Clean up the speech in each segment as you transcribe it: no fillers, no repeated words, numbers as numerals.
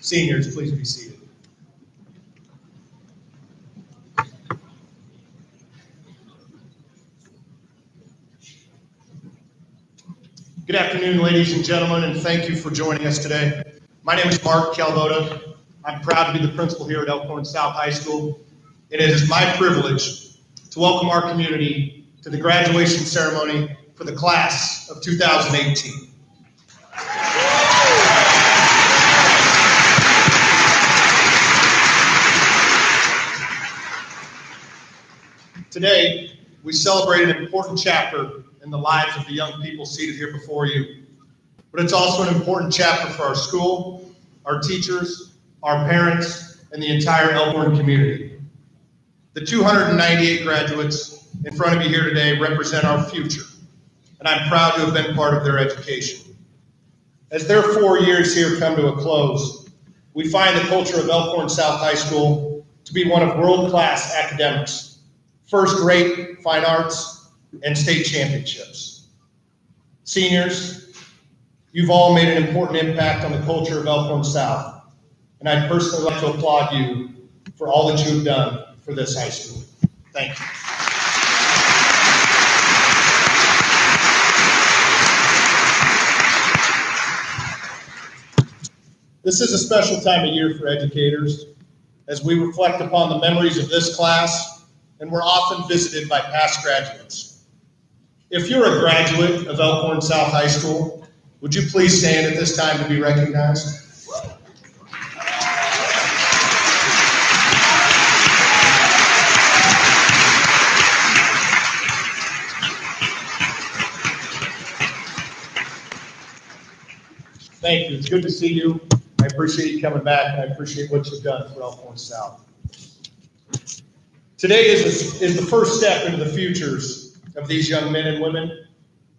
Seniors, please be seated. Good afternoon, ladies and gentlemen, and thank you for joining us today. My name is Mark Calvoda. I'm proud to be the principal here at Elkhorn South High School, and it is my privilege to welcome our community to the graduation ceremony for the class of 2018. Today, we celebrate an important chapter in the lives of the young people seated here before you. But it's also an important chapter for our school, our teachers, our parents, and the entire Elkhorn community. The 298 graduates in front of you here today represent our future, and I'm proud to have been part of their education. As their 4 years here come to a close, we find the culture of Elkhorn South High School to be one of world-class academics, first-rate fine arts, and state championships. Seniors, you've all made an important impact on the culture of Elkhorn South, and I'd personally like to applaud you for all that you've done for this high school. Thank you. This is a special time of year for educators as we reflect upon the memories of this class, and we're often visited by past graduates. If you're a graduate of Elkhorn South High School, would you please stand at this time to be recognized? Thank you. It's good to see you. I appreciate you coming back, and I appreciate what you've done for Elkhorn South. Today is the first step into the futures of these young men and women,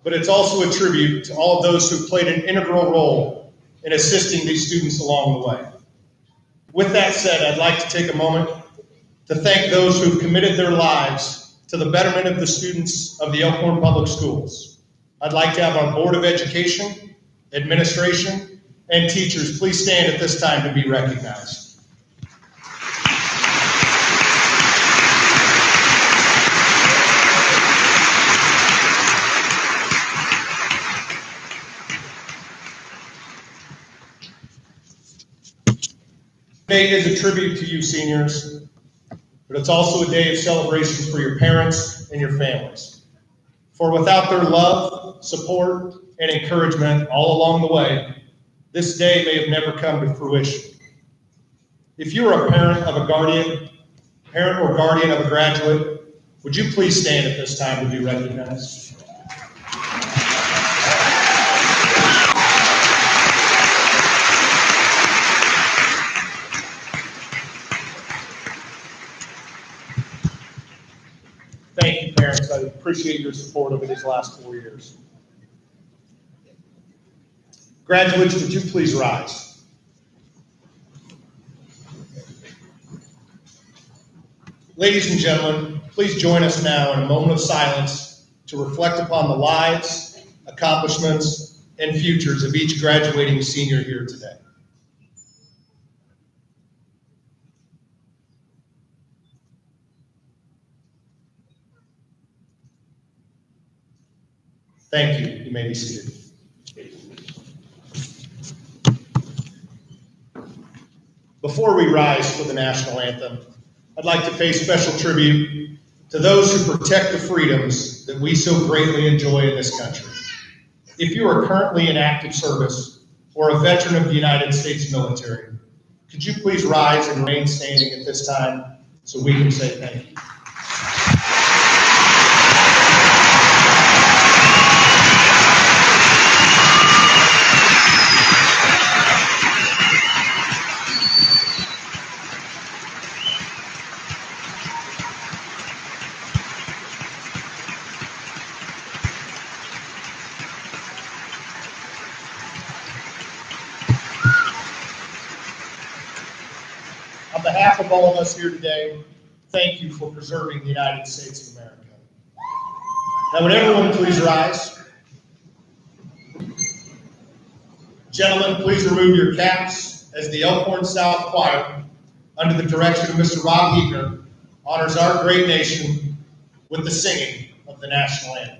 but it's also a tribute to all of those who played an integral role in assisting these students along the way. With that said, I'd like to take a moment to thank those who've committed their lives to the betterment of the students of the Elkhorn Public Schools. I'd like to have our Board of Education, administration, and teachers please stand at this time to be recognized. Today is a tribute to you, seniors. but it's also a day of celebration for your parents and your families. For without their love, support, and encouragement all along the way, this day may have never come to fruition. If you are a parent or guardian of a graduate, would you please stand at this time to be recognized? Thank you, parents. I appreciate your support over these last 4 years. Graduates, would you please rise? Ladies and gentlemen, please join us now in a moment of silence to reflect upon the lives, accomplishments, and futures of each graduating senior here today. Thank you. You may be seated. Before we rise for the national anthem, I'd like to pay special tribute to those who protect the freedoms that we so greatly enjoy in this country. If you are currently in active service or a veteran of the United States military, could you please rise and remain standing at this time so we can say thank you. On behalf of all of us here today, thank you for preserving the United States of America. Now, would everyone please rise? Gentlemen, please remove your caps as the Elkhorn South Choir, under the direction of Mr. Rob Heegner, honors our great nation with the singing of the national anthem.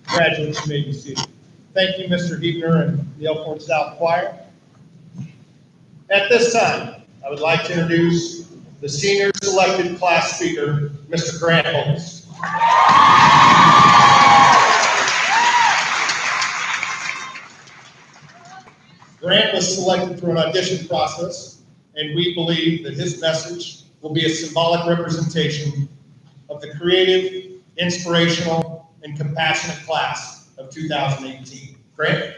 Graduates, you may be seated. Thank you, Mr. Heegner and the Elkhorn South Choir. At this time, I would like to introduce the senior selected class speaker, Mr. Grant Holmes. Grant was selected through an audition process, and we believe that his message will be a symbolic representation of the creative, inspirational, and compassionate class of 2018. Grant?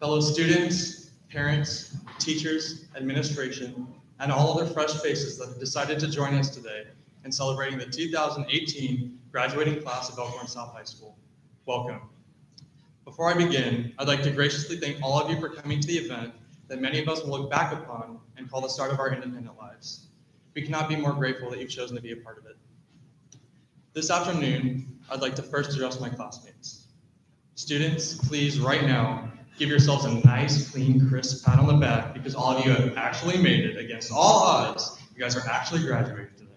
Fellow students, parents, teachers, administration, and all other fresh faces that have decided to join us today in celebrating the 2018 graduating class of Elkhorn South High School. Welcome. Before I begin, I'd like to graciously thank all of you for coming to the event that many of us will look back upon and call the start of our independent lives. We cannot be more grateful that you've chosen to be a part of it. This afternoon, I'd like to first address my classmates. Students, please right now Give yourselves a nice, clean, crisp pat on the back because all of you have actually made it against all odds. You guys are actually graduating today.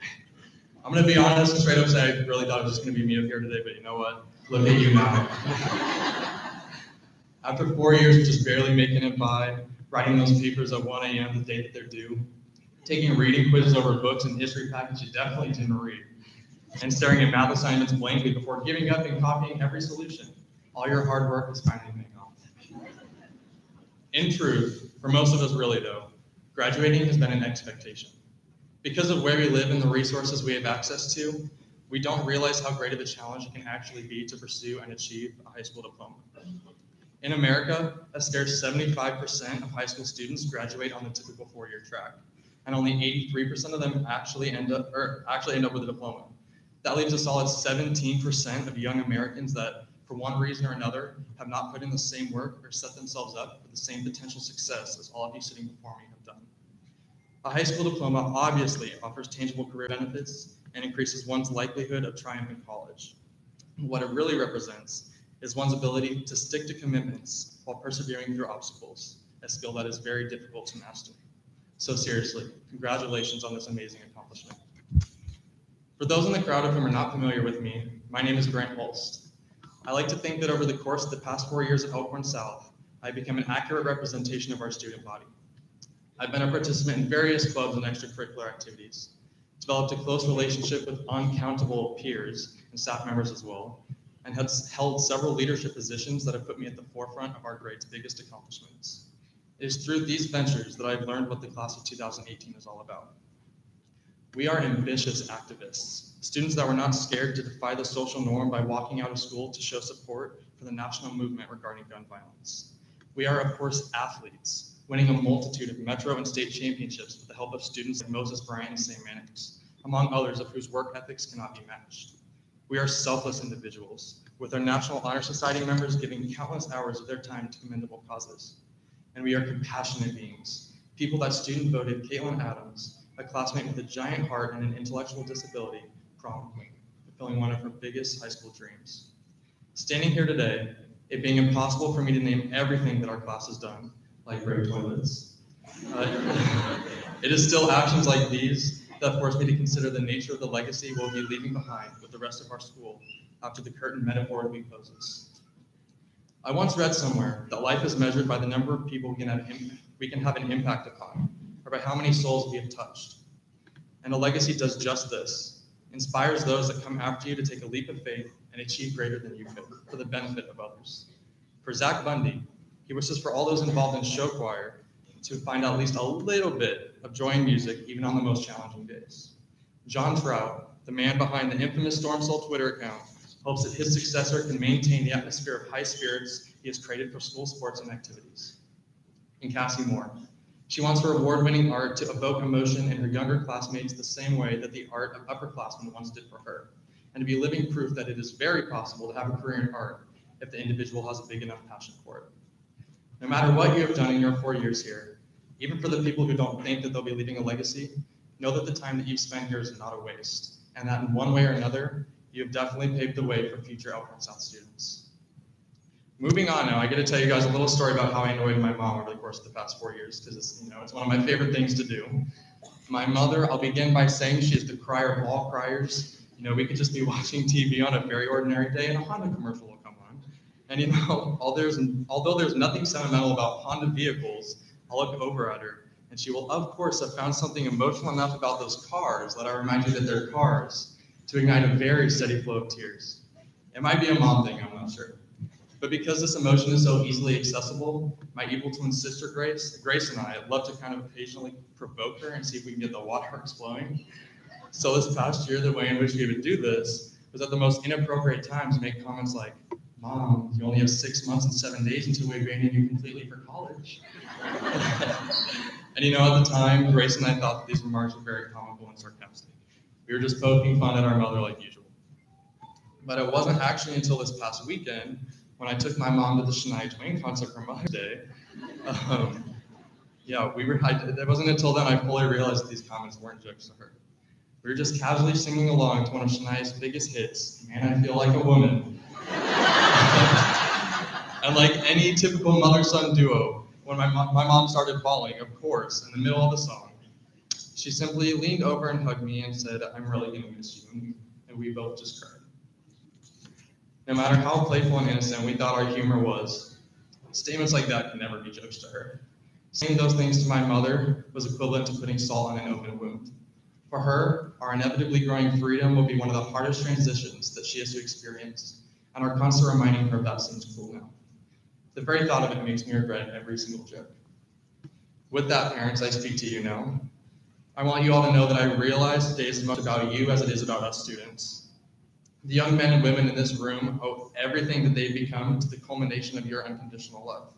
I'm going to be honest and straight up say I really thought it was just going to be me up here today, but you know what? Look at you now. After 4 years of just barely making it by, writing those papers at 1 a.m. the day that they're due, taking reading quizzes over books and history packets you definitely didn't read, and staring at math assignments blankly before giving up and copying every solution, all your hard work is finally paying off. In truth, for most of us really though, graduating has been an expectation. Because of where we live and the resources we have access to, we don't realize how great of a challenge it can actually be to pursue and achieve a high school diploma. In America, a scarce 75% of high school students graduate on the typical 4-year track, and only 83% of them actually end up with a diploma. That leaves a solid 17% of young Americans that, for one reason or another, have not put in the same work or set themselves up for the same potential success as all of you sitting before me have done. A high school diploma obviously offers tangible career benefits and increases one's likelihood of triumph in college. What it really represents is one's ability to stick to commitments while persevering through obstacles, a skill that is very difficult to master. So seriously, congratulations on this amazing accomplishment. For those in the crowd of whom are not familiar with me, my name is Grant Holst. I like to think that over the course of the past 4 years at Elkhorn South, I've become an accurate representation of our student body. I've been a participant in various clubs and extracurricular activities, developed a close relationship with uncountable peers and staff members as well, and has held several leadership positions that have put me at the forefront of our grade's biggest accomplishments. It is through these ventures that I've learned what the class of 2018 is all about. We are ambitious activists, students that were not scared to defy the social norm by walking out of school to show support for the national movement regarding gun violence. We are, of course, athletes, winning a multitude of metro and state championships with the help of students like Moses Bryant and Sam Mannix, among others of whose work ethics cannot be matched. We are selfless individuals, with our National Honor Society members giving countless hours of their time to commendable causes. And we are compassionate beings, people that student voted Caitlin Adams, a classmate with a giant heart and an intellectual disability, prom queen, fulfilling one of her biggest high school dreams. Standing here today, it being impossible for me to name everything that our class has done, like great toilets, it is still actions like these that force me to consider the nature of the legacy we'll be leaving behind with the rest of our school after the curtain metaphorically closes. I once read somewhere that life is measured by the number of people we can have an impact upon, or by how many souls we have touched. And a legacy does just this, inspires those that come after you to take a leap of faith and achieve greater than you could for the benefit of others. For Zach Bundy, he wishes for all those involved in show choir to find at least a little bit of joy in music, even on the most challenging days. John Trout, the man behind the infamous Storm Soul Twitter account, hopes that his successor can maintain the atmosphere of high spirits he has created for school sports and activities. And Cassie Moore, she wants her award-winning art to evoke emotion in her younger classmates the same way that the art of upperclassmen once did for her, and to be living proof that it is very possible to have a career in art if the individual has a big enough passion for it. No matter what you have done in your 4 years here, even for the people who don't think that they'll be leaving a legacy, know that the time that you've spent here is not a waste, and that in one way or another, you have definitely paved the way for future Elkhorn South students. Moving on now, I get to tell you guys a little story about how I annoyed my mom over the course of the past 4 years, because it's one of my favorite things to do. My mother, I'll begin by saying she is the crier of all criers. We could just be watching TV on a very ordinary day and a Honda commercial will come on. And although there's nothing sentimental about Honda vehicles, I'll look over at her, and she will, of course, have found something emotional enough about those cars that I remind you that they're cars to ignite a very steady flow of tears. It might be a mom thing, I'm not sure. But because this emotion is so easily accessible, my evil twin sister Grace and I love to kind of occasionally provoke her and see if we can get the waterworks flowing. So this past year, the way in which we would do this was at the most inappropriate times make comments like, "Mom, you only have 6 months and 7 days until we abandon you completely for college." And at the time, Grace and I thought that these remarks were very comical and sarcastic. We were just poking fun at our mother like usual. But it wasn't actually until this past weekend when I took my mom to the Shania Twain concert for Mother's Day. It wasn't until then I fully realized that these comments weren't jokes to her. We were just casually singing along to one of Shania's biggest hits, "Man, I Feel Like a Woman." And like any typical mother-son duo, when my mom started bawling, of course, in the middle of the song, she simply leaned over and hugged me and said, "I'm really gonna miss you," and we both just cried. No matter how playful and innocent we thought our humor was, statements like that could never be jokes to her. Saying those things to my mother was equivalent to putting salt on an open wound. For her, our inevitably growing freedom will be one of the hardest transitions that she has to experience, and our constant reminding her of that seems cruel now. The very thought of it makes me regret every single joke. With that, parents, I speak to you now. I want you all to know that I realize today is as much about you as it is about us students. The young men and women in this room owe everything that they've become to the culmination of your unconditional love.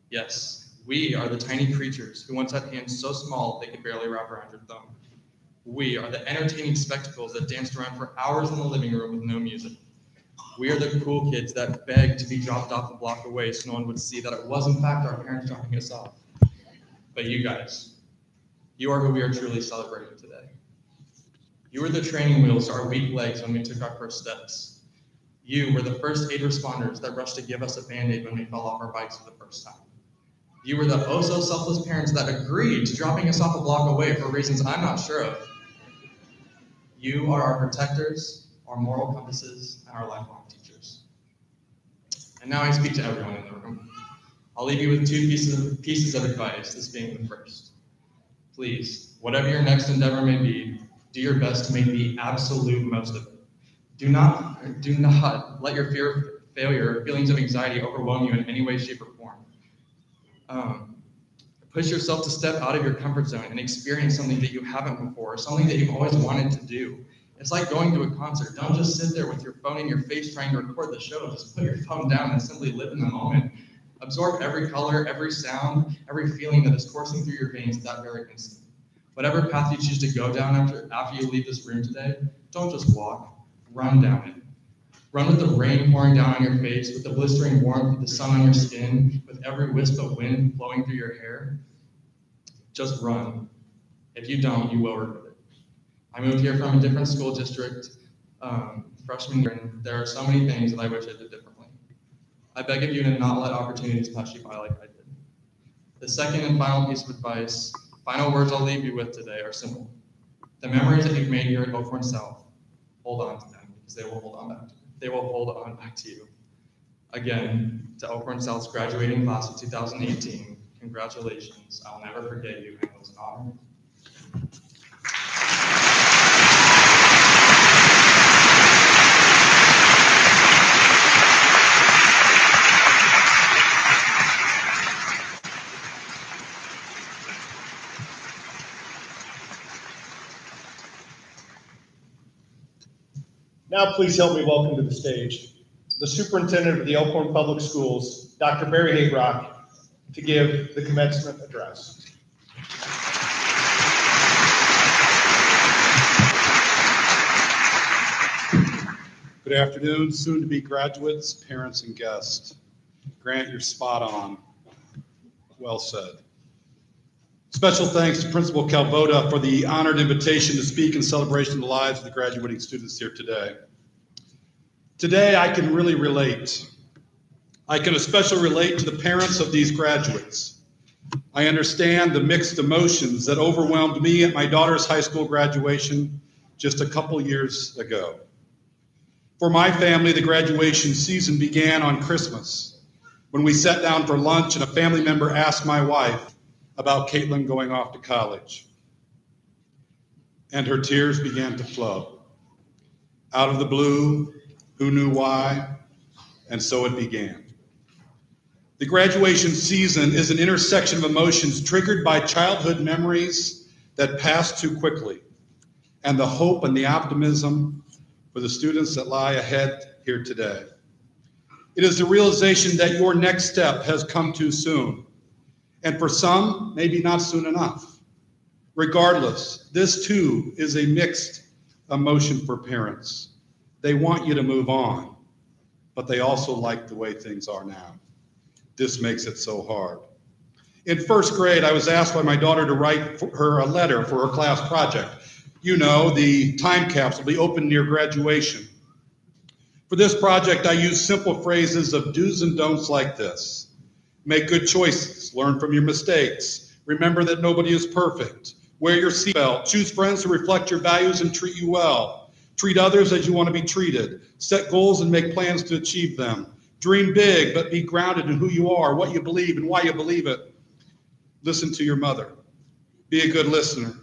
Yes, we are the tiny creatures who once had hands so small they could barely wrap around your thumb. We are the entertaining spectacles that danced around for hours in the living room with no music. We are the cool kids that begged to be dropped off a block away so no one would see that it was in fact our parents dropping us off. But you guys, you are who we are truly celebrating today. You were the training wheels to our weak legs when we took our first steps. You were the first aid responders that rushed to give us a Band-Aid when we fell off our bikes for the first time. You were the oh-so-selfless parents that agreed to dropping us off a block away for reasons I'm not sure of. You are our protectors, our moral compasses, and our lifelong teachers. And now I speak to everyone in the room. I'll leave you with two pieces of advice, this being the first. Please, whatever your next endeavor may be, do your best to make the absolute most of it. Do not let your fear of failure or feelings of anxiety overwhelm you in any way, shape, or form. Push yourself to step out of your comfort zone and experience something that you haven't before, something that you've always wanted to do. It's like going to a concert. Don't just sit there with your phone in your face trying to record the show. Just put your phone down and simply live in the moment. Absorb every color, every sound, every feeling that is coursing through your veins at that very instant. Whatever path you choose to go down after you leave this room today, don't just walk, run down it. Run with the rain pouring down on your face, with the blistering warmth of the sun on your skin, with every wisp of wind blowing through your hair. Just run. If you don't, you will regret it. I moved here from a different school district freshman year, and there are so many things that I wish I did differently. I beg of you to not let opportunities pass you by like I did. The second and final piece of advice, final words I'll leave you with today are simple. The memories that you've made here at Elkhorn South, hold on to them because they will hold on back to you. They will hold on back to you. Again, to Elkhorn South's graduating class of 2018, congratulations. I'll never forget you, and it was an honor. Now please help me welcome to the stage the Superintendent of the Elkhorn Public Schools, Dr. Barry Hayrock, to give the commencement address. Good afternoon, soon-to-be graduates, parents, and guests. Grant, you're spot on. Well said. Special thanks to Principal Calvoda for the honored invitation to speak in celebration of the lives of the graduating students here today. Today, I can really relate. I can especially relate to the parents of these graduates. I understand the mixed emotions that overwhelmed me at my daughter's high school graduation just a couple years ago. For my family, the graduation season began on Christmas when we sat down for lunch and a family member asked my wife about Caitlin going off to college. And her tears began to flow. Out of the blue, who knew why? And so it began. The graduation season is an intersection of emotions triggered by childhood memories that pass too quickly, and the hope and the optimism for the students that lie ahead here today. It is the realization that your next step has come too soon, and for some, maybe not soon enough. Regardless, this too is a mixed emotion for parents. They want you to move on, but they also like the way things are now. This makes it so hard. In first grade, I was asked by my daughter to write her a letter for her class project. You know, the time capsule, the open near graduation. For this project, I use simple phrases of do's and don'ts like this. Make good choices, learn from your mistakes, remember that nobody is perfect, wear your seatbelt, choose friends who reflect your values and treat you well, treat others as you want to be treated, set goals and make plans to achieve them, dream big but be grounded in who you are, what you believe and why you believe it. Listen to your mother, be a good listener,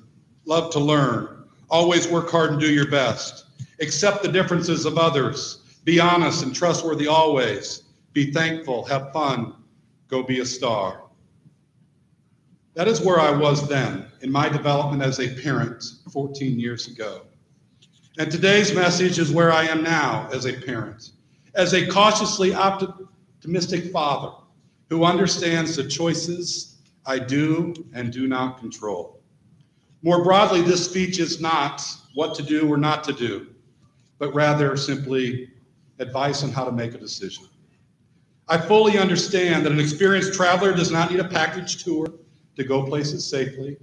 love to learn, always work hard and do your best, accept the differences of others, be honest and trustworthy always. Be thankful, have fun, go be a star. That is where I was then in my development as a parent 14 years ago. And today's message is where I am now as a parent, as a cautiously optimistic father who understands the choices I do and do not control. More broadly, this speech is not what to do or not to do, but rather simply advice on how to make a decision. I fully understand that an experienced traveler does not need a package tour to go places safely.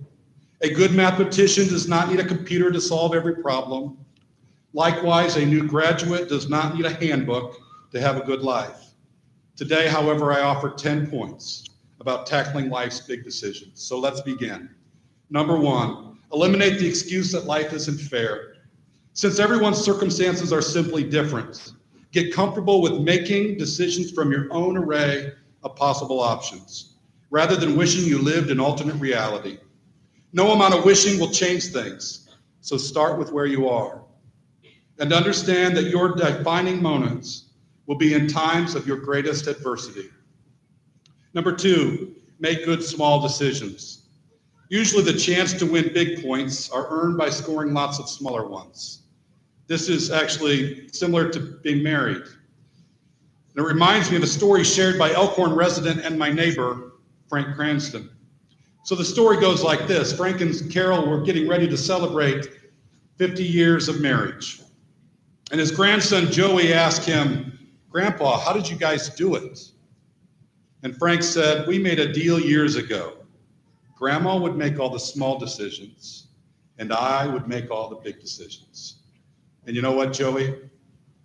A good mathematician does not need a computer to solve every problem. Likewise, a new graduate does not need a handbook to have a good life. Today, however, I offer 10 points about tackling life's big decisions. So let's begin. Number 1, eliminate the excuse that life isn't fair. Since everyone's circumstances are simply different, get comfortable with making decisions from your own array of possible options, rather than wishing you lived an alternate reality. No amount of wishing will change things, so start with where you are. And understand that your defining moments will be in times of your greatest adversity. Number 2, make good small decisions. Usually the chance to win big points are earned by scoring lots of smaller ones. This is actually similar to being married. And it reminds me of a story shared by Elkhorn resident and my neighbor, Frank Cranston. So the story goes like this. Frank and Carol were getting ready to celebrate 50 years of marriage. And his grandson, Joey, asked him, "Grandpa, how did you guys do it?" And Frank said, "We made a deal years ago. Grandma would make all the small decisions, and I would make all the big decisions. And you know what, Joey?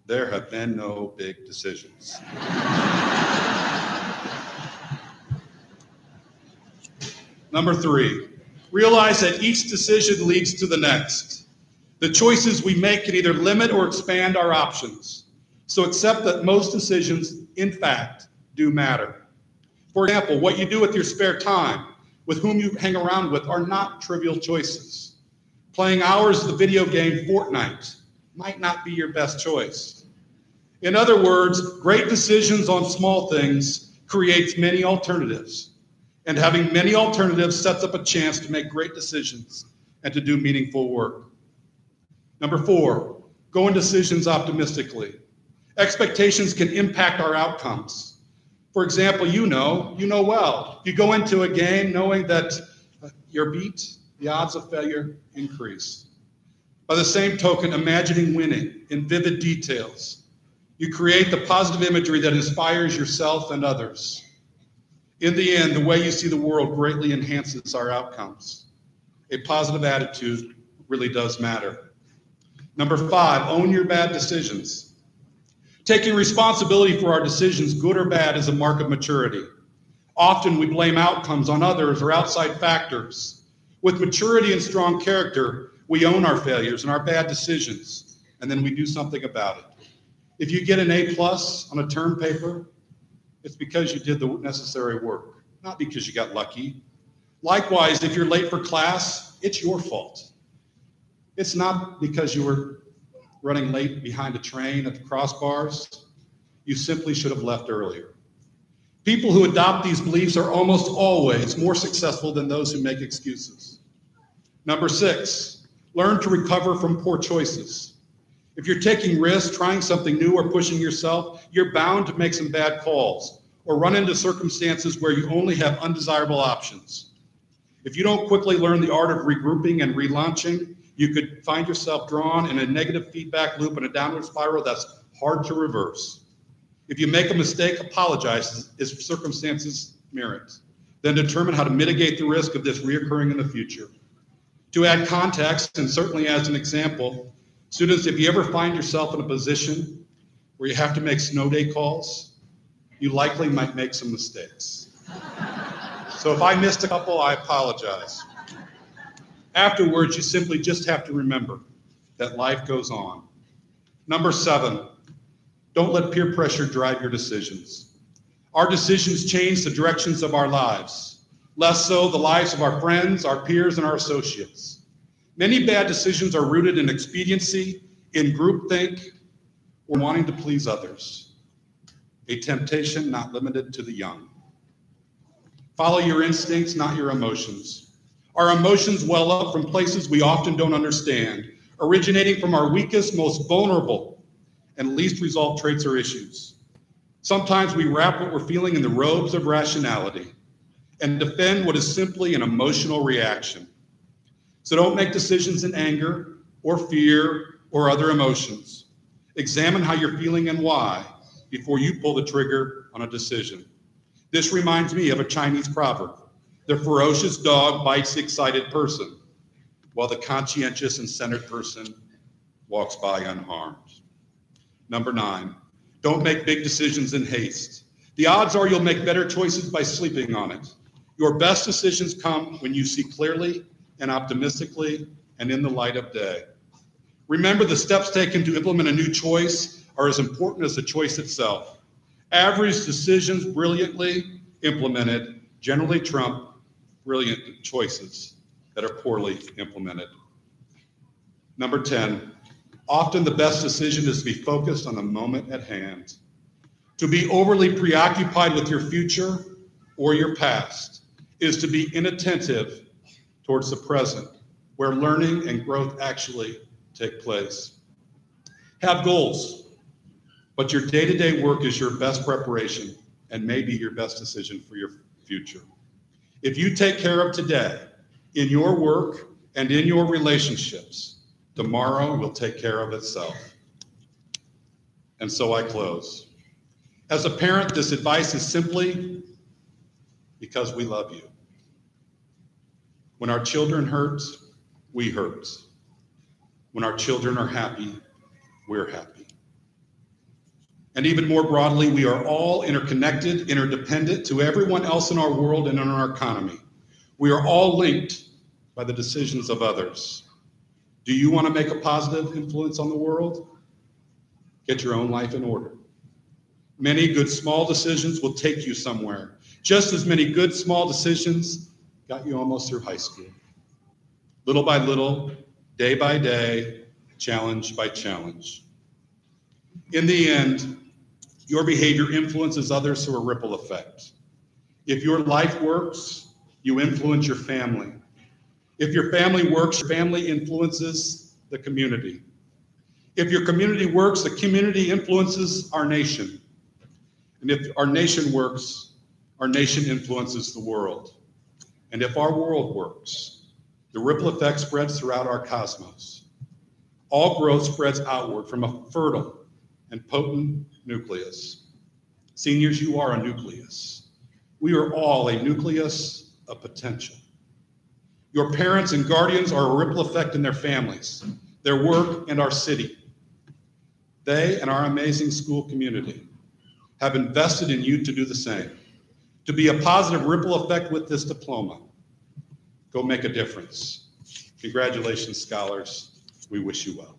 There have been no big decisions." Number 3, realize that each decision leads to the next. The choices we make can either limit or expand our options. So accept that most decisions, in fact, do matter. For example, what you do with your spare time, with whom you hang around with, are not trivial choices. Playing hours of the video game Fortnite might not be your best choice. In other words, great decisions on small things creates many alternatives. And having many alternatives sets up a chance to make great decisions and to do meaningful work. Number 4, go in decisions optimistically. Expectations can impact our outcomes. For example, you know well, you go into a game knowing that you're beat, the odds of failure increase. By the same token, imagining winning in vivid details, you create the positive imagery that inspires yourself and others. In the end, the way you see the world greatly enhances our outcomes. A positive attitude really does matter. Number 5, own your bad decisions. Taking responsibility for our decisions, good or bad, is a mark of maturity. Often we blame outcomes on others or outside factors. With maturity and strong character, we own our failures and our bad decisions, and then we do something about it. If you get an A+ on a term paper, it's because you did the necessary work, not because you got lucky. Likewise, if you're late for class, it's your fault. It's not because you were running late behind a train at the crossbars. You simply should have left earlier. People who adopt these beliefs are almost always more successful than those who make excuses. Number 6, learn to recover from poor choices. If you're taking risks, trying something new, or pushing yourself, you're bound to make some bad calls or run into circumstances where you only have undesirable options. If you don't quickly learn the art of regrouping and relaunching, you could find yourself drawn in a negative feedback loop and a downward spiral that's hard to reverse. If you make a mistake, apologize if circumstances merit. Then determine how to mitigate the risk of this reoccurring in the future. To add context, and certainly as an example, students, if you ever find yourself in a position where you have to make snow day calls, you likely might make some mistakes. So if I missed a couple, I apologize. Afterwards, you simply just have to remember that life goes on. Number 7, don't let peer pressure drive your decisions. Our decisions change the directions of our lives, less so the lives of our friends, our peers, and our associates. Many bad decisions are rooted in expediency, in groupthink, or wanting to please others, a temptation not limited to the young. Follow your instincts, not your emotions. Our emotions well up from places we often don't understand, originating from our weakest, most vulnerable, and least resolved traits or issues. Sometimes we wrap what we're feeling in the robes of rationality and defend what is simply an emotional reaction. So don't make decisions in anger or fear or other emotions. Examine how you're feeling and why before you pull the trigger on a decision. This reminds me of a Chinese proverb: the ferocious dog bites the excited person, while the conscientious and centered person walks by unharmed. Number 9, don't make big decisions in haste. The odds are you'll make better choices by sleeping on it. Your best decisions come when you see clearly and optimistically and in the light of day. Remember, the steps taken to implement a new choice are as important as the choice itself. Average decisions brilliantly implemented generally trump brilliant choices that are poorly implemented. Number 10, often the best decision is to be focused on the moment at hand. To be overly preoccupied with your future or your past is to be inattentive towards the present, where learning and growth actually take place. Have goals, but your day-to-day work is your best preparation and maybe your best decision for your future. If you take care of today in your work and in your relationships, tomorrow will take care of itself. And so I close. As a parent, this advice is simply because we love you. When our children hurt, we hurt. When our children are happy, we're happy. And even more broadly, we are all interconnected, interdependent to everyone else in our world and in our economy. We are all linked by the decisions of others. Do you want to make a positive influence on the world? Get your own life in order. Many good small decisions will take you somewhere. Just as many good small decisions got you almost through high school. Little by little, day by day, challenge by challenge. In the end, your behavior influences others through a ripple effect. If your life works, you influence your family. If your family works, your family influences the community. If your community works, the community influences our nation. And if our nation works, our nation influences the world. And if our world works, the ripple effect spreads throughout our cosmos. All growth spreads outward from a fertile and potent nucleus. Seniors, you are a nucleus. We are all a nucleus of potential. Your parents and guardians are a ripple effect in their families, their work, and our city. They and our amazing school community have invested in you to do the same, to be a positive ripple effect with this diploma. Go make a difference. Congratulations, scholars. We wish you well.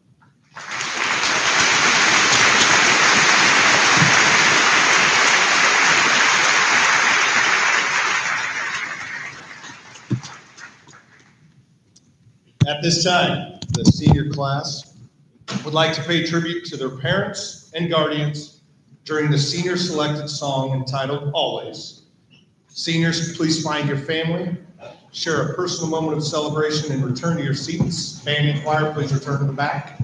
At this time, the senior class would like to pay tribute to their parents and guardians during the senior selected song entitled Always. Seniors, please find your family, share a personal moment of celebration, and return to your seats. Band and choir, please return to the back.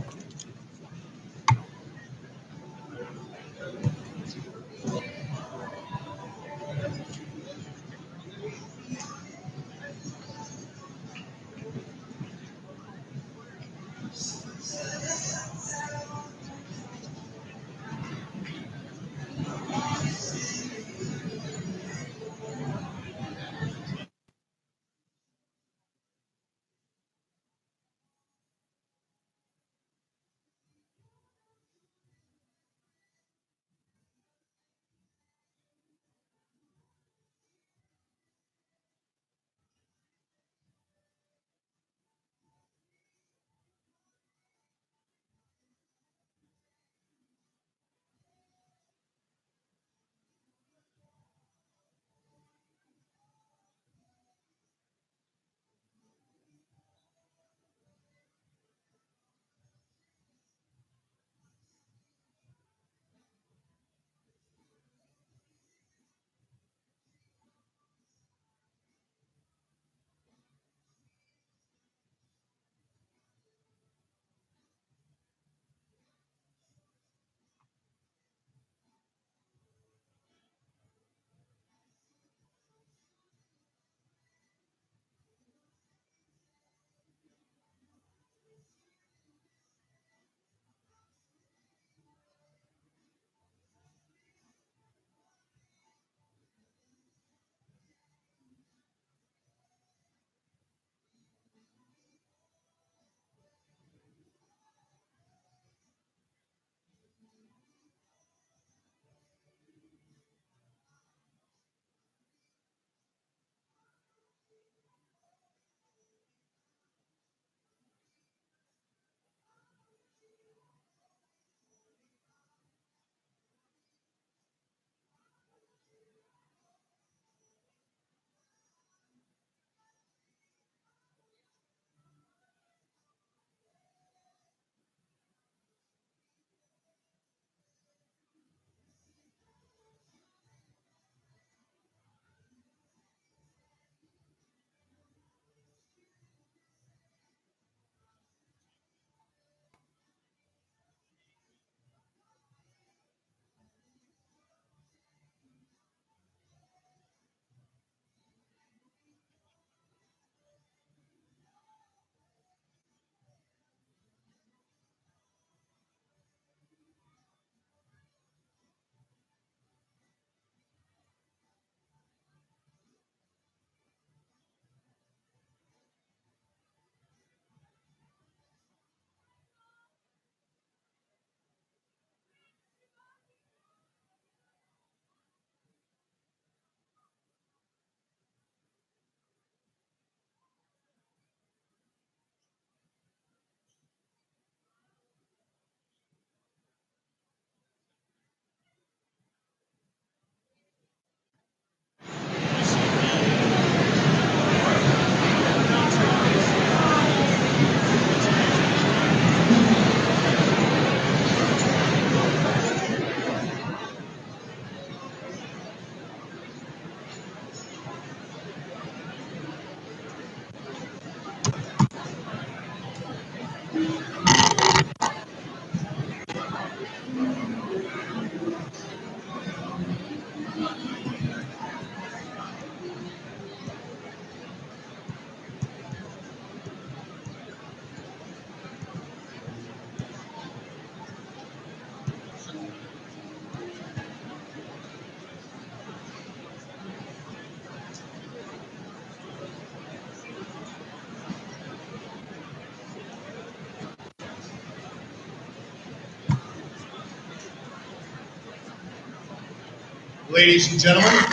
Ladies and gentlemen,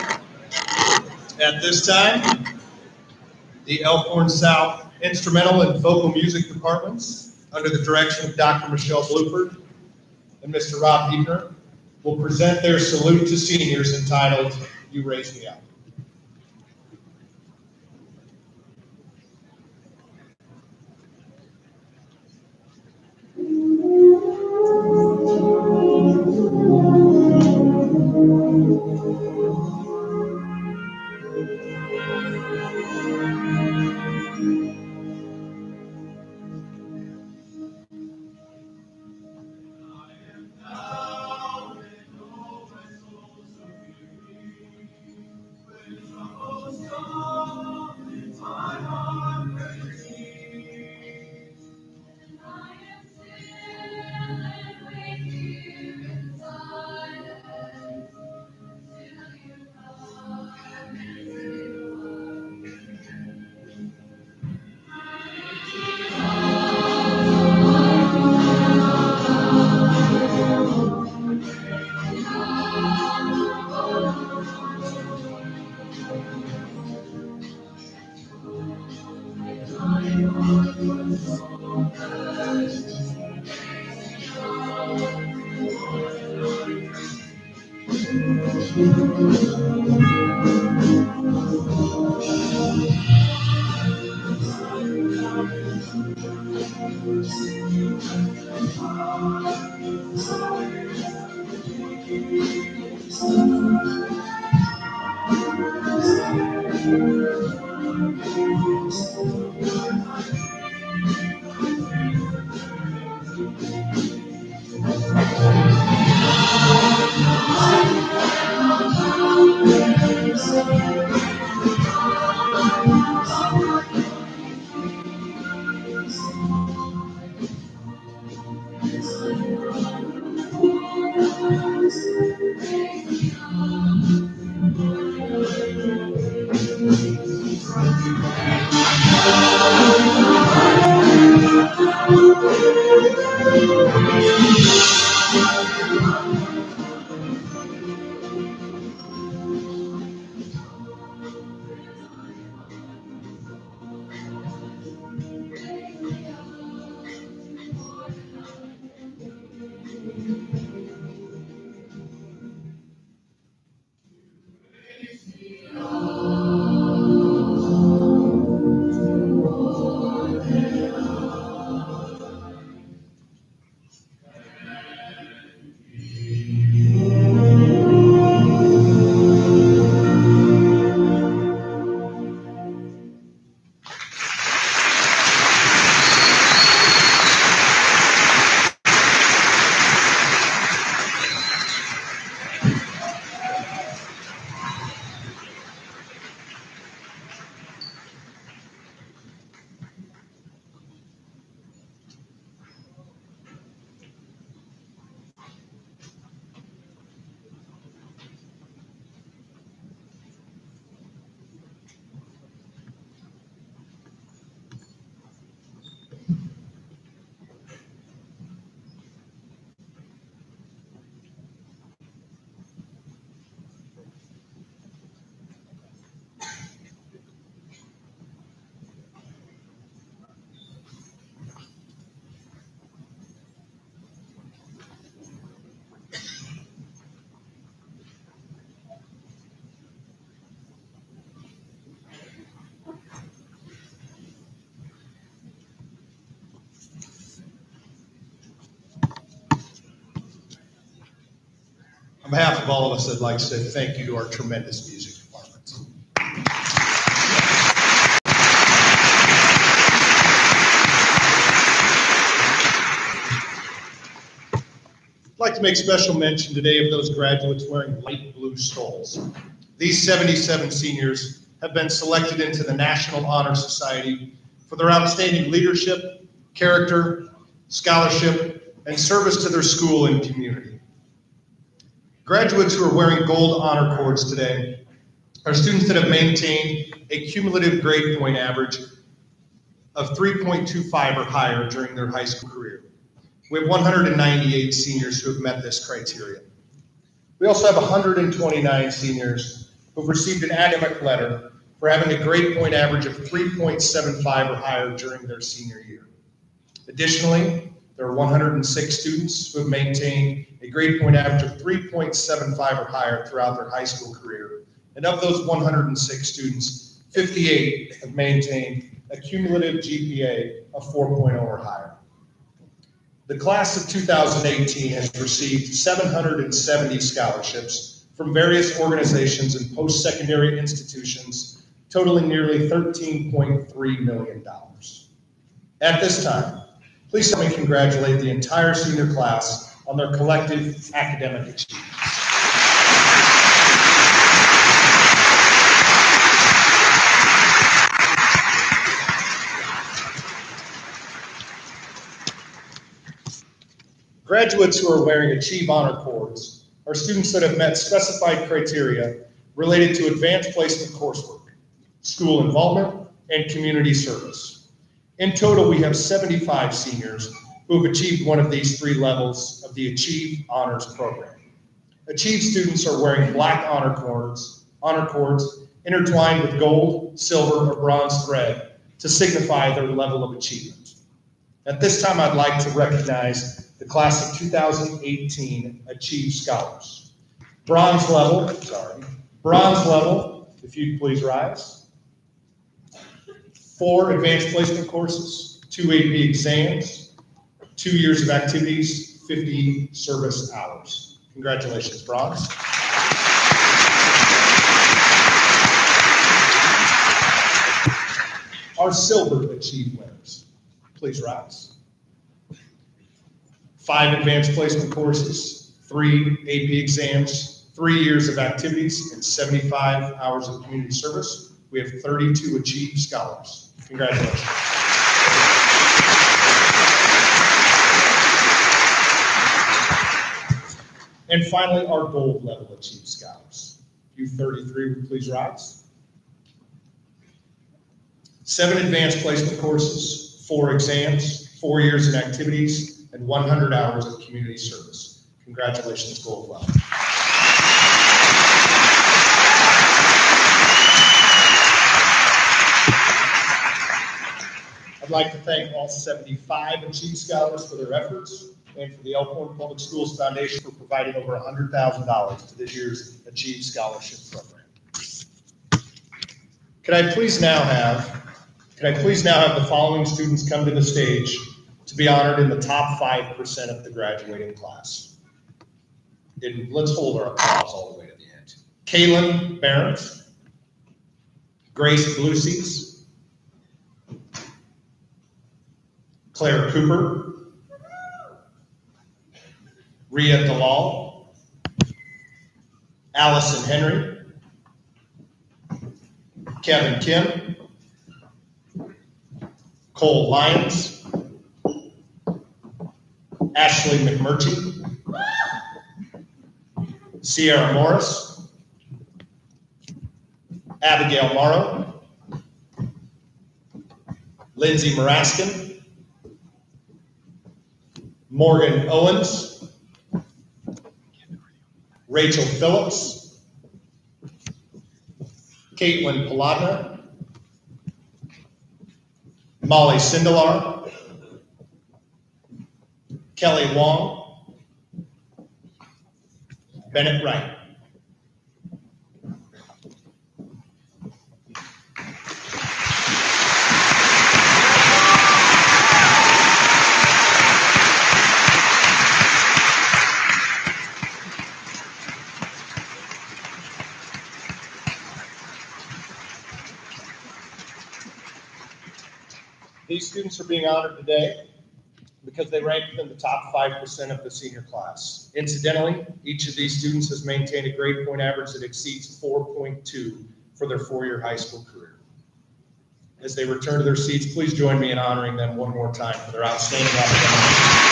at this time, the Elkhorn South Instrumental and Vocal Music Departments, under the direction of Dr. Michelle Bluford and Mr. Rob Hebner, will present their salute to seniors entitled, "You Raise Me Up." On behalf of all of us, I'd like to say thank you to our tremendous music departments. to make special mention today of those graduates wearing light blue stoles. These 77 seniors have been selected into the National Honor Society for their outstanding leadership, character, scholarship, and service to their school and community. Graduates who are wearing gold honor cords today are students that have maintained a cumulative grade point average of 3.25 or higher during their high school career. We have 198 seniors who have met this criteria. We also have 129 seniors who have received an academic letter for having a grade point average of 3.75 or higher during their senior year. Additionally, there are 106 students who have maintained a grade point average of 3.75 or higher throughout their high school career. And of those 106 students, 58 have maintained a cumulative GPA of 4.0 or higher. The class of 2018 has received 770 scholarships from various organizations and post-secondary institutions, totaling nearly $13.3 million. At this time, please help me congratulate the entire senior class on their collective academic achievements. Graduates who are wearing Achieve Honor cords are students that have met specified criteria related to advanced placement coursework, school involvement, and community service. In total, we have 75 seniors who have achieved one of these three levels of the Achieve Honors program. Achieve students are wearing black honor cords intertwined with gold, silver, or bronze thread to signify their level of achievement. At this time, I'd like to recognize the class of 2018 Achieve Scholars. Bronze level, if you'd please rise. 4 advanced placement courses, 2 AP exams, 2 years of activities, 50 service hours. Congratulations, bronze. Our silver Achieve winners, please rise. 5 advanced placement courses, 3 AP exams, 3 years of activities, and 75 hours of community service. We have 32 Achieve Scholars. Congratulations. And finally, our gold level Achieve Scholars. You 33 would please rise. 7 advanced placement courses, 4 exams, 4 years in activities, and 100 hours of community service. Congratulations, gold level. I'd like to thank all 75 Achieve Scholars for their efforts and for the Elkhorn Public Schools Foundation for providing over $100,000 to this year's Achieve Scholarship Program. Could I please now have the following students come to the stage to be honored in the top 5% of the graduating class? And let's hold our applause all the way to the end. Kaylin Barrett, Grace Bluesies, Claire Cooper, Ria Dalal, Allison Henry, Kevin Kim, Cole Lyons, Ashley McMurtry, Sierra Morris, Abigail Morrow, Lindsay Maraskin, Morgan Owens, Rachel Phillips, Caitlin Paladna, Molly Sindelar, Kelly Wong, Bennett Wright. These students are being honored today because they rank within the top 5% of the senior class. Incidentally, each of these students has maintained a grade point average that exceeds 4.2 for their four-year high school career. As they return to their seats, please join me in honoring them one more time for their outstanding academic.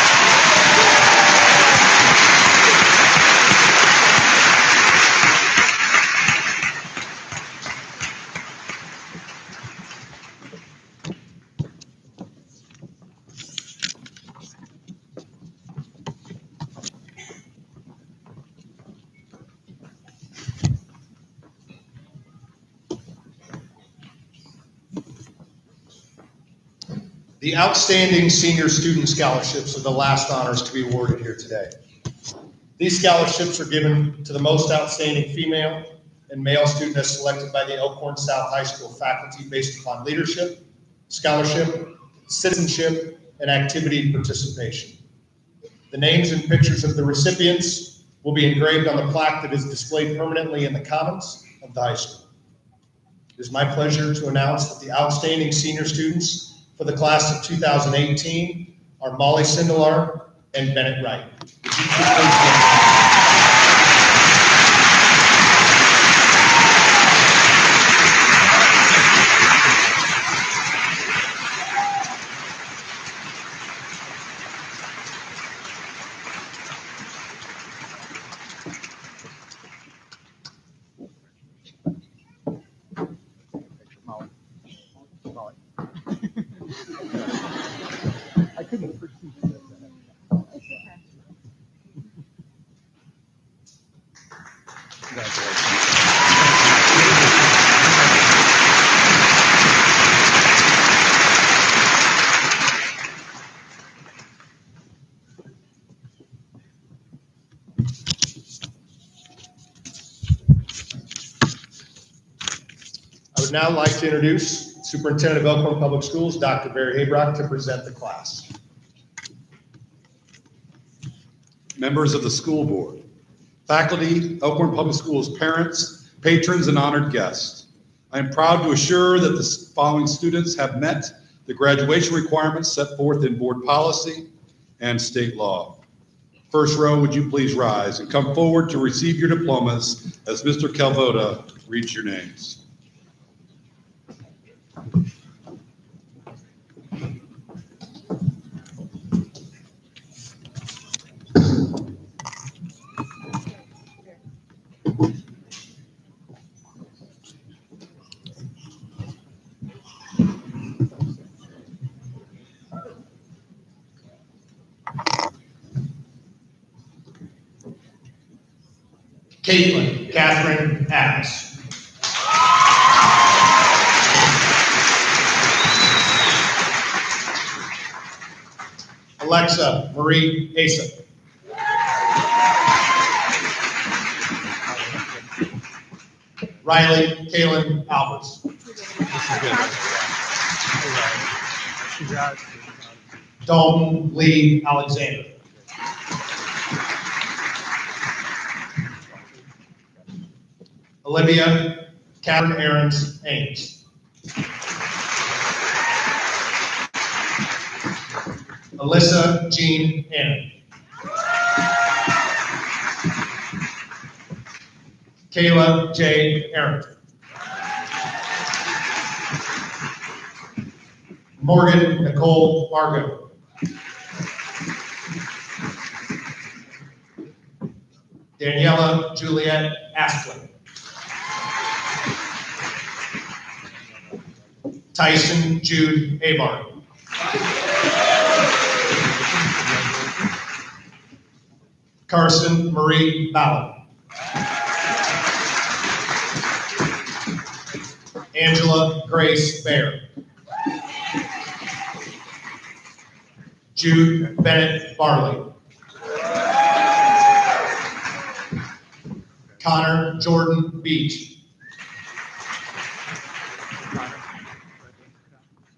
The Outstanding Senior Student Scholarships are the last honors to be awarded here today. These scholarships are given to the most outstanding female and male student as selected by the Elkhorn South High School faculty based upon leadership, scholarship, citizenship, and activity participation. The names and pictures of the recipients will be engraved on the plaque that is displayed permanently in the commons of the high school. It is my pleasure to announce that the outstanding senior students for the class of 2018 are Molly Sindelar and Bennett Wright. I couldn't foresee that. It's okay. I would now like to introduce Superintendent of Elkhorn Public Schools, Dr. Barry Haybrock, to present the class. Members of the school board, faculty, Elkhorn Public Schools parents, patrons, and honored guests. I am proud to assure that the following students have met the graduation requirements set forth in board policy and state law. First row, would you please rise and come forward to receive your diplomas as Mr. Calvoda reads your names. Caitlin Catherine Adams. Alexa Marie Asa. Riley Kaylin Alberts. Dalton Lee Alexander. Olivia Catherine Aarons Ames. Alyssa Jean Annan. Kayla J. Arrington. Morgan Nicole Margo. Daniela Juliet Asplin. Tyson Jude Abar. Carson Marie Ballard. Angela Grace Baer. Jude Bennett Barley. Connor Jordan Beach.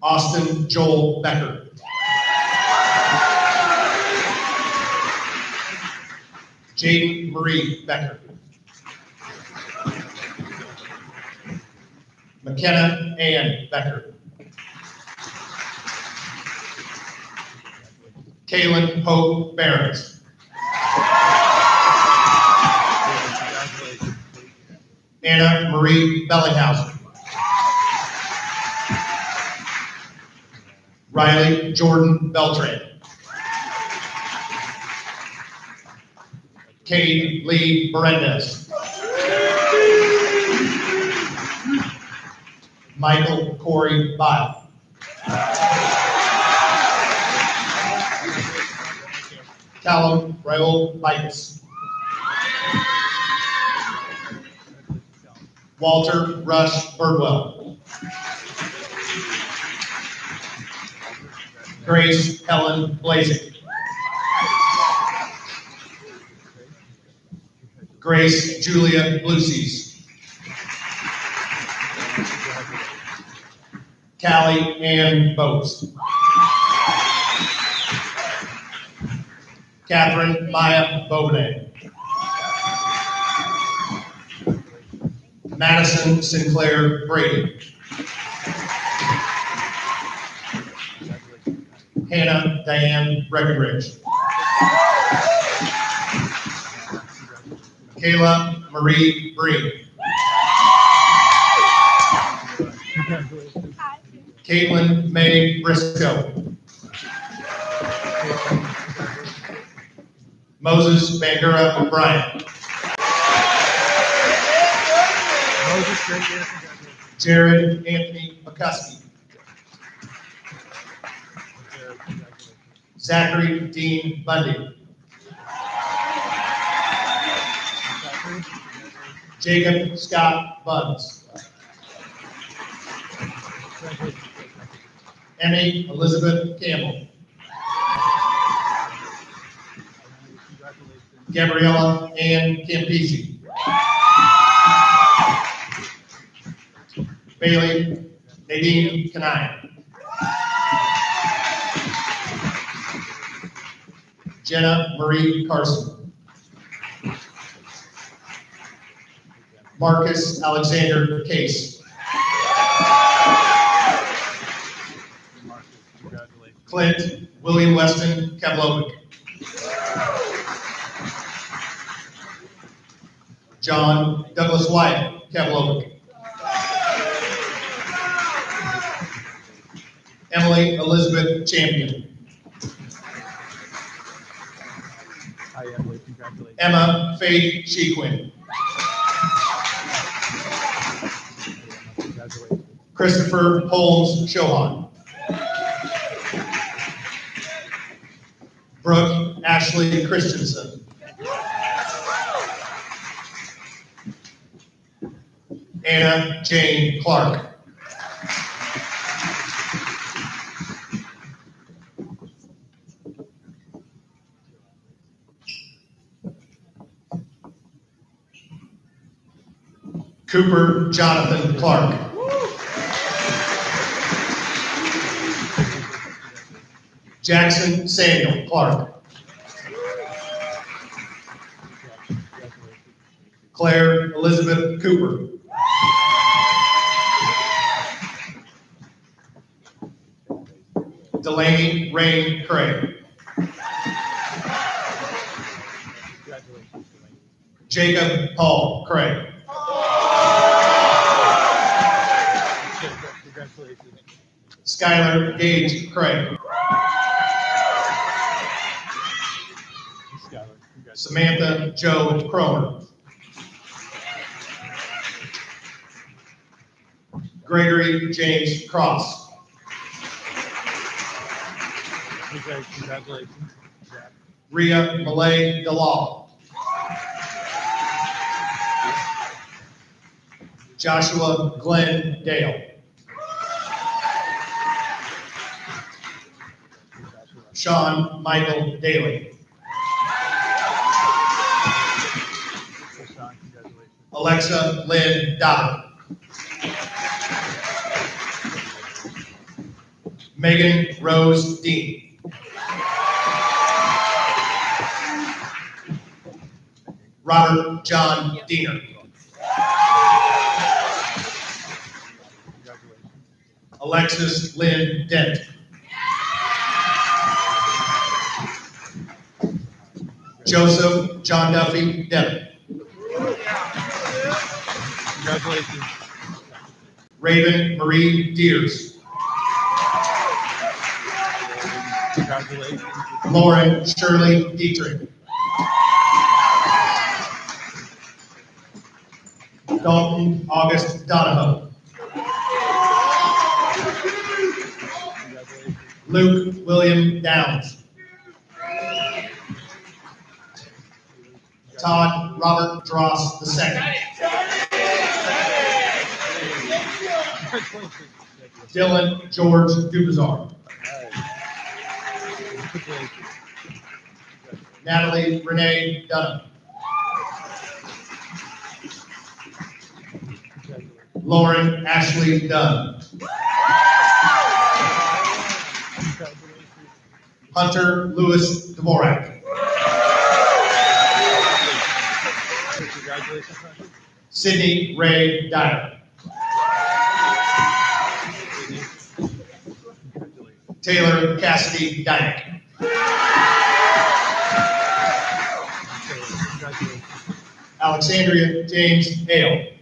Austin Joel Becker. Jaden Marie Becker. McKenna Ann Becker. Kaylin Hope Barons. Anna Marie Bellinghausen. Riley Jordan Beltran. Cade Lee Berendez. Michael Corey Bile. Callum Raul Bikus. Walter Rush Birdwell. Grace Helen Blazek. Grace Julia Bluesies. Callie Ann Bose. Catherine Maya Bovene. Madison Sinclair Brady. Hannah Diane Breckenridge. Kayla Marie Breen. Caitlin May Briscoe. Moses Bangura Bryant. Jared Anthony McCuskey. Zachary Dean Bundy. Jacob Scott Buns. Emmy Elizabeth Campbell. Gabriella Ann Campisi. Bailey Nadine Kanai. Jenna Marie Carson. Marcus Alexander Case. Clint William Weston Kevlovic. John Douglas Wyatt Kevlovic. Emily Elizabeth Champion. Hi, Emily. Congratulations. Emma Faith Shequin. Congratulations. Christopher Holmes Shohan. Brooke Ashley Christensen. Anna Jane Clark. Cooper Jonathan Clark. Jackson Samuel Clark. Claire Elizabeth Cooper. Delaney Rain Craig. Jacob Paul Craig. Congratulations. Skylar Gage Craig. Samantha Joe Cromer. Gregory James Cross. Congratulations. Rhea Malay Dalal. Joshua Glenn Dale. Sean Michael Daly. Alexa Lynn Dodd. Megan Rose Dean. Robert John Diener. Alexis Lynn Dent. Joseph John Duffy Devon. Congratulations. Raven Marie Deers. Congratulations. Lauren Shirley Dietrich. Dalton August Donahoe. Luke William Downs. Todd Robert Dross II. Dylan George Dubazar. Natalie Renee Dunham. Lauren Ashley Dunn. Hunter Lewis Dvorak. Congratulations, Hunter. Sydney Ray Dyer. Taylor Cassidy Dyke. Alexandria James Hale.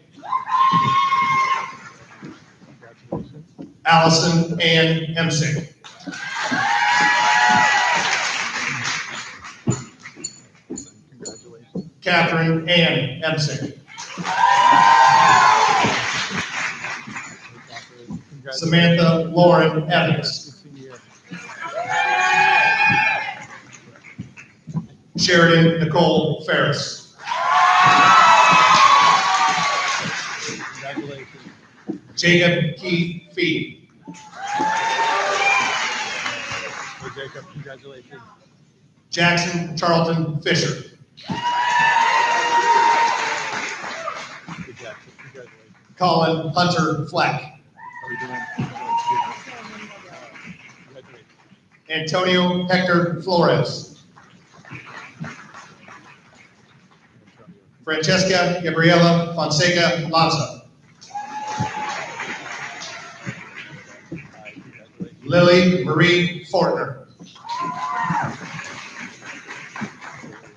Allison Ann Hemsick. Catherine Ann Hemsick. Samantha Lauren Evans. Sheridan Nicole Ferris. Congratulations. Jacob Keith Fee. Hey, Jacob, congratulations. Jackson Charlton Fisher. Hey, Jackson, congratulations. Colin Hunter Fleck. How are you doing? Congratulations. Antonio Hector Flores. Francesca Gabriela Fonseca Lanza. Lily Marie Fortner.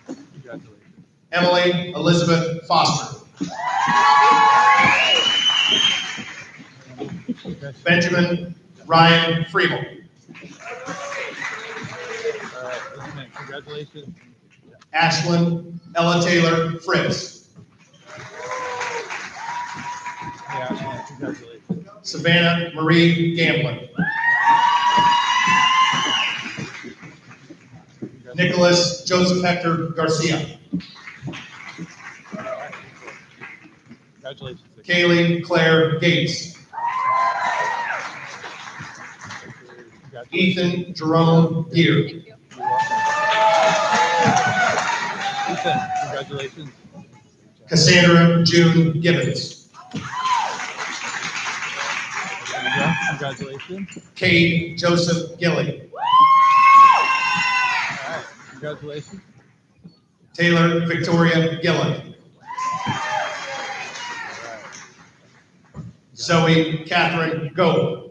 Congratulations. Emily Elizabeth Foster. Benjamin Ryan Friebel. All right, listen, man, congratulations. Ashlyn Ella Taylor Fritz. Hey, Ashley, congratulations. Savannah Marie Gamblin. Nicholas Joseph Hector Garcia. Congratulations. Kaylee Claire Gates. Ethan Jerome Gear. Ethan, congratulations. Cassandra June Gibbons. Sandra, congratulations. Cade Joseph Gilly. All right, congratulations. Taylor Victoria Gillen. Zoe Catherine Gold.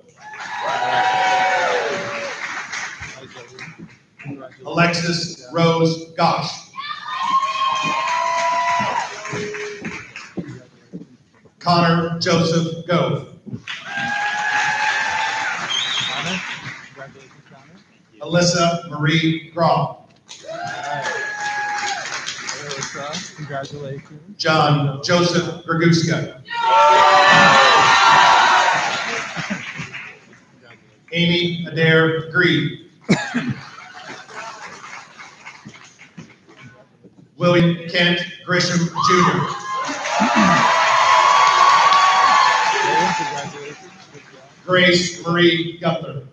Alexis Rose Gosh. Connor Joseph Gove. Connor, congratulations, Connor. Alyssa Marie Grom. All right. Alyssa, congratulations. John Joseph Berguska. Amy Adair Green. William Kent Grisham Jr. William, congratulations. Good job. Grace Marie Gunther.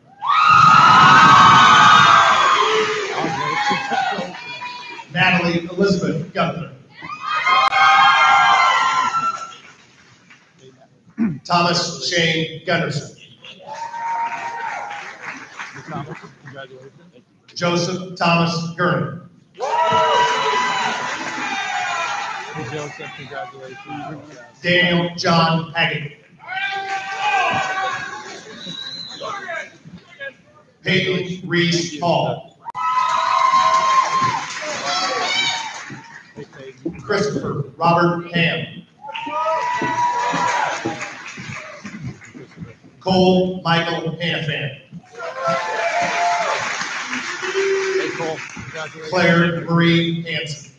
Natalie Elizabeth Gunther. Thomas Shane Gunderson. Thomas, congratulations. Joseph Thomas Gurney. Hey, Joseph, congratulations. Daniel John Haggett. Peyton Reese Hall. Christopher Robert Ham. Cole Michael Hanafan. Hey, Cole, congratulations. Claire Marie Hanson.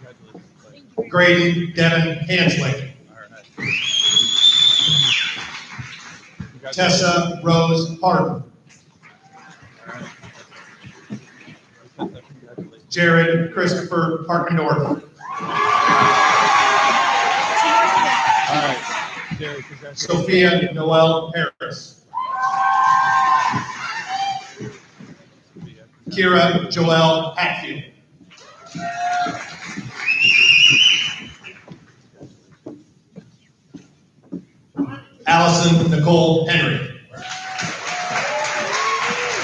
Congratulations. Graydon Devin Hanslick. Tessa Rose Harden. Jared Christopher Parkendorf. All right. Jerry, congratulations. Sophia Noel Harris. Kira Joelle Hatfield. Allison Nicole Henry.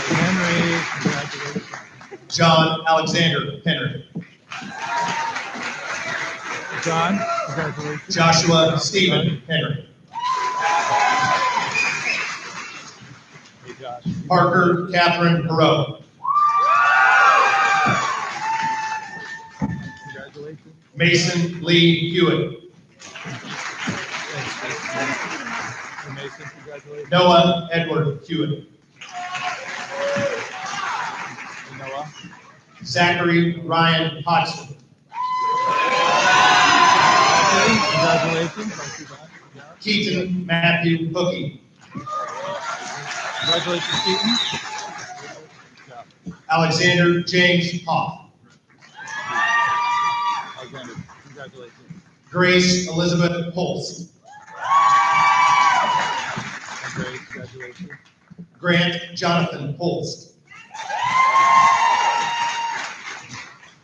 Henry, congratulations. John Alexander Henry. John, congratulations. Joshua Stephen Henry. Hey, Josh. Parker Catherine Perot. Congratulations. Mason Lee Hewitt. Hey, Mason, congratulations. Noah Edward Hewitt. Hey, Noah. Zachary Ryan Hodgson. Congratulations. Thank you, Don. Yeah. Keaton Matthew Hookie. Congratulations, Keaton. Yeah. Alexander James Hoff. Alexander, congratulations. Grace Elizabeth Holst. Great, congratulations. Grant Jonathan Holst.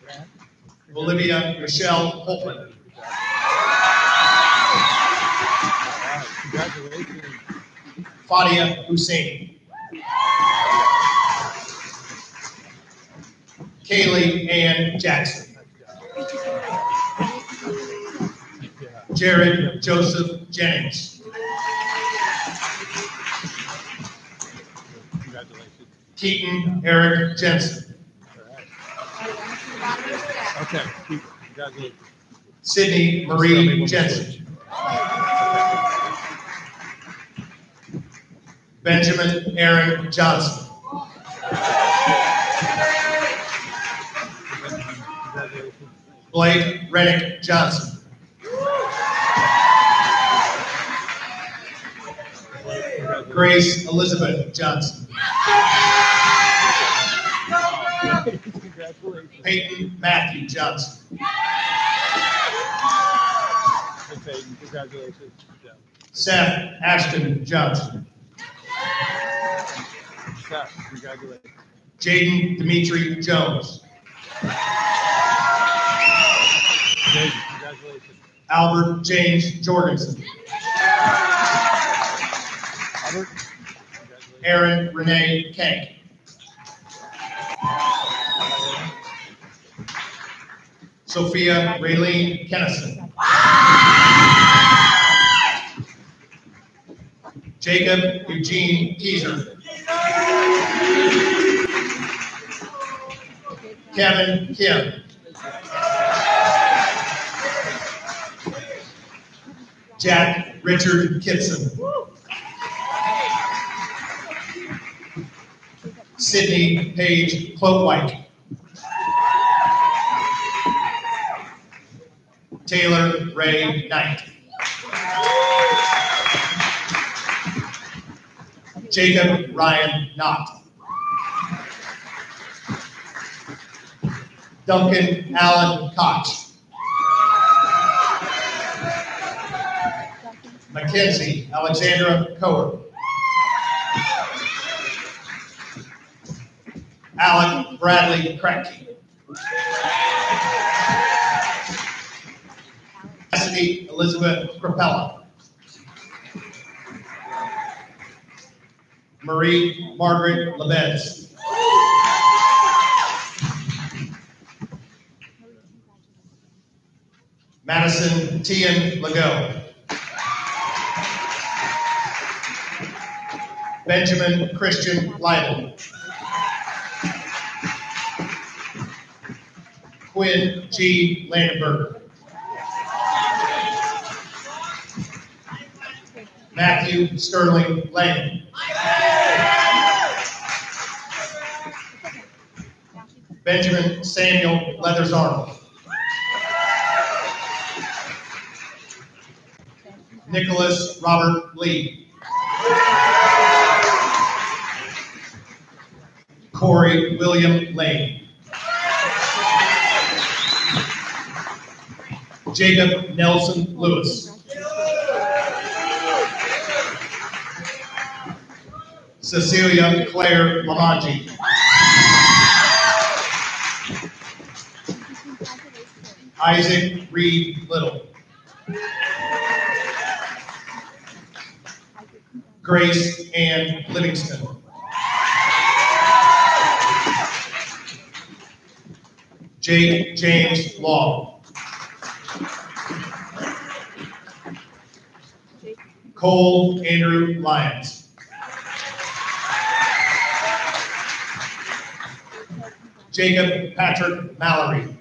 Grant. Olivia Michelle Holtman. Congratulations. Fadia Hussein. Kaylee Ann Jackson. Jared Joseph Jennings. Congratulations. Keaton Eric Jensen. All right. Okay, congratulations. Sydney Marie Jensen. Benjamin Aaron Johnson. Congratulations. Blake Rennick Johnson. Grace Elizabeth Johnson. Congratulations. Peyton Matthew Johnson. Hey, Peyton, congratulations. Good job. Seth Ashton Johnson. Seth, congratulations. Jaden Dimitri Jones. Jaden, congratulations. Albert James Jorgensen. Albert, congratulations. Aaron Renee Kank. Sophia Raylene Kennison. Jacob Eugene Keyser. Kevin Kim. Jack Richard Kitson. Sydney Paige Clotwhite. Taylor Ray Knight. Jacob Ryan Knott. Duncan Allen Koch. Mackenzie Alexandra Cohen. Alec Bradley Kratke. Cassidy Elizabeth Crapella. Marie Margaret Lebez. Madison Tian Legault. Benjamin Christian Lytle. Quinn G. Landenberger. Matthew Sterling Lang. Benjamin Samuel Leathers Arnold. Nicholas Robert Lee. Corey William Lane. Jacob Nelson Lewis. Cecilia Claire Lamanji. Isaac Reed Little. Grace Ann Livingston. Jake James Long. Cole Andrew Lyons. Jacob Patrick Mallory.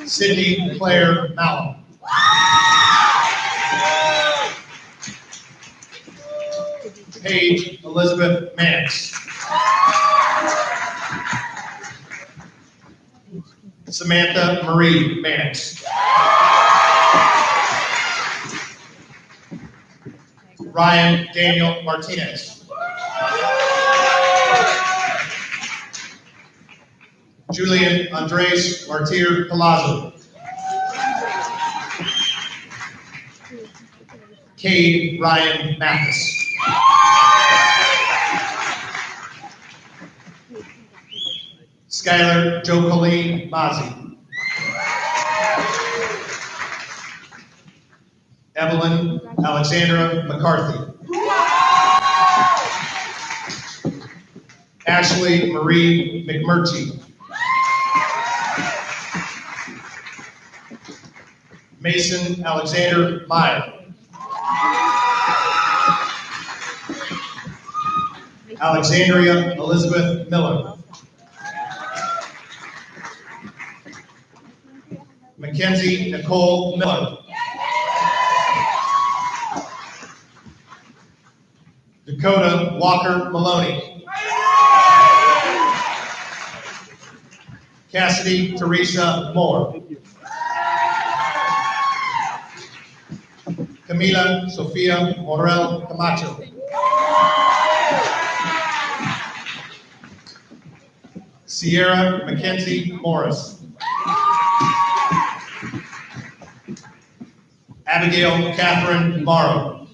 Sydney Claire Mallow. Paige Elizabeth Mance. Samantha Marie Mance. Ryan Daniel Martinez. Julian Andres Martir Palazzo. Cade Ryan Mathis. Skylar Jocolene Mazzi. Evelyn Alexandra McCarthy. Ashley Marie McMurtry. Mason Alexander Meyer. Alexandria Elizabeth Miller. Mackenzie Nicole Miller. Dakota Walker Maloney. Cassidy Teresa Moore. Camila Sofia Morel Camacho. Sierra Mackenzie Morris. Abigail Catherine Morrow.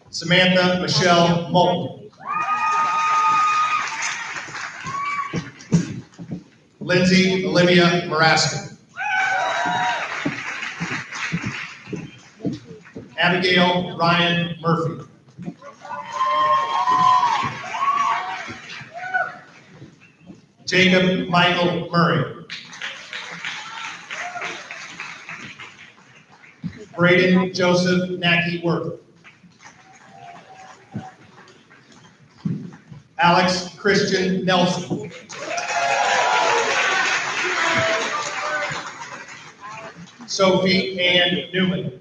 Samantha Michelle Moulton. Lindsay Olivia Marasca. Abigail Ryan Murphy. Jacob Michael Murray. Braden Joseph Nacky Worth. Alex Christian Nelson. Sophie Ann Newman.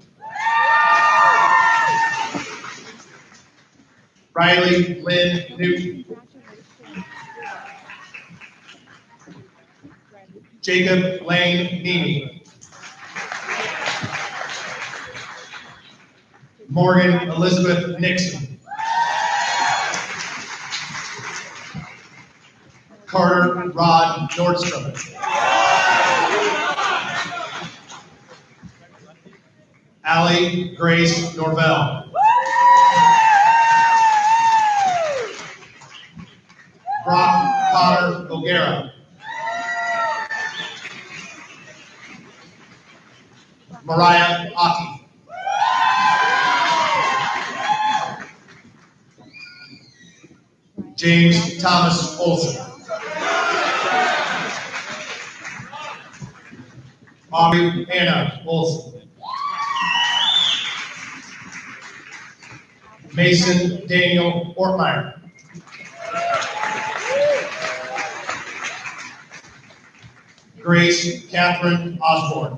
Riley Lynn Newton. Jacob Lane Nemi. Morgan Elizabeth Nixon. Carter Rod Nordstrom. Allie Grace Norvell. Brock Connor O'Gara. Mariah Aki. James Thomas Olson. Aubrey Anna Olson. Mason Daniel Ortmeyer. Grace Catherine Osborne.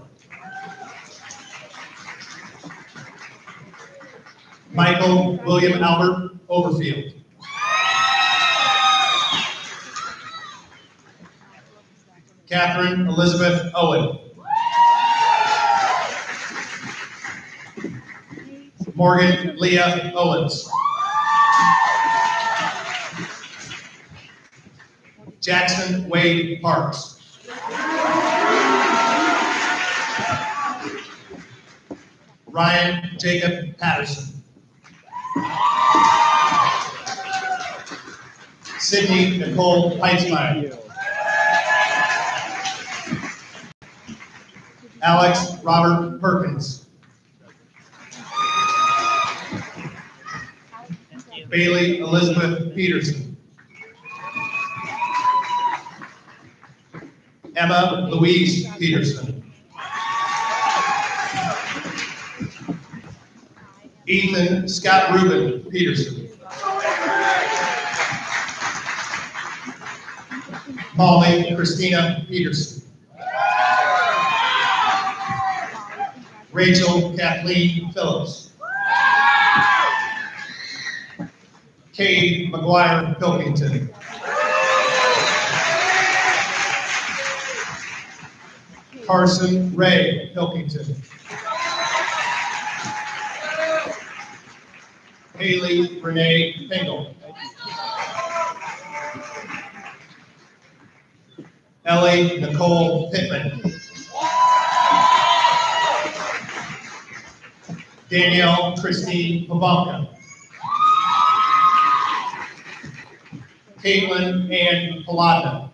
Michael William Albert Overfield. Catherine Elizabeth Owen. Morgan Leah Owens. Jackson Wade Parks. Ryan Jacob Patterson. Sydney Nicole Heitzmeyer. Alex Robert Perkins. Bailey Elizabeth Peterson. Emma Louise Peterson. Ethan Scott Reuben Peterson. Molly Christina Peterson. Rachel Kathleen Phillips. Cade McGuire Pilkington. Carson Ray Pilkington. Haley Renee Pingle. Ellie Nicole Pittman. Danielle Christine Pavanka. Caitlin Ann Palladna.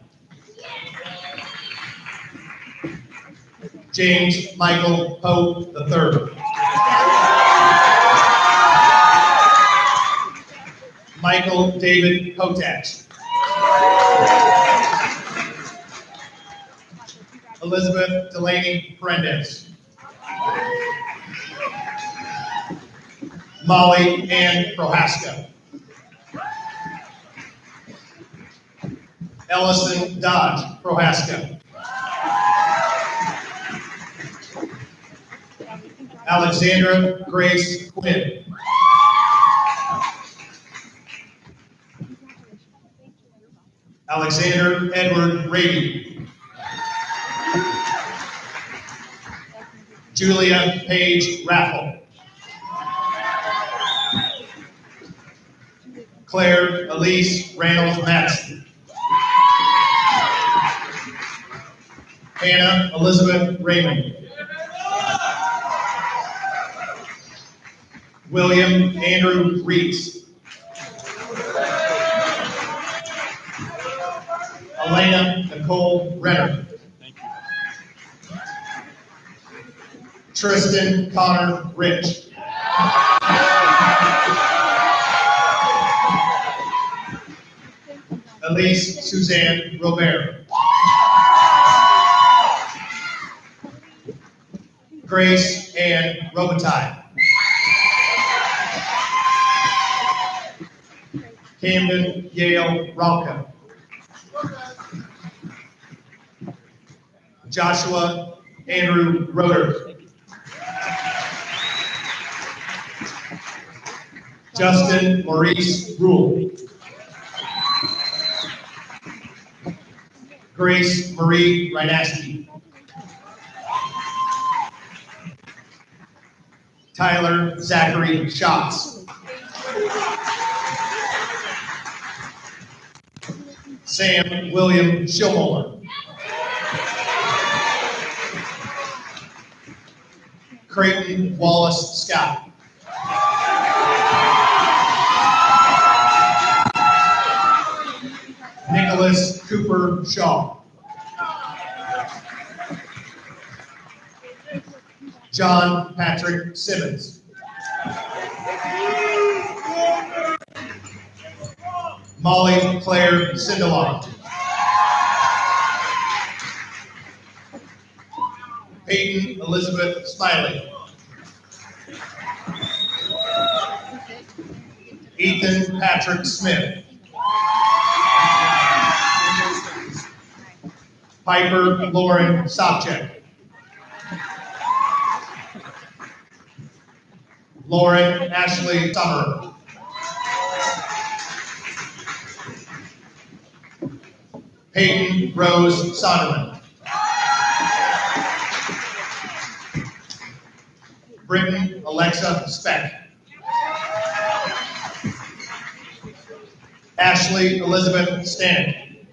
James Michael Pope III. Michael David Kotach. Elizabeth Delaney Paredes. Molly Ann Prohaska. Ellison Dodge Prohaska. Alexandra Grace Quinn. Alexander Edward Rady. Julia Paige Raffle. Claire Elise Reynolds Madison. Hannah Elizabeth Raymond. William Andrew Reese. Elena Nicole Renner. Tristan Connor Rich. Elise Suzanne Robert. Grace Ann Robitaille. Camden Yale Ralka. Joshua Andrew Roeder. Justin Maurice Rule. Grace Marie Rynaski. Tyler Zachary Schatz. Sam William Schillmoller. Creighton Wallace Scott. Nicholas Cooper Shaw. John Patrick Simmons. Molly Claire Sindelar. Peyton Elizabeth Smiley. Ethan Patrick Smith. Piper Lauren Sopchak. Lauren Ashley Summer. Peyton Rose Sonderman. Britton Alexa Speck. Ashley Elizabeth Stanek.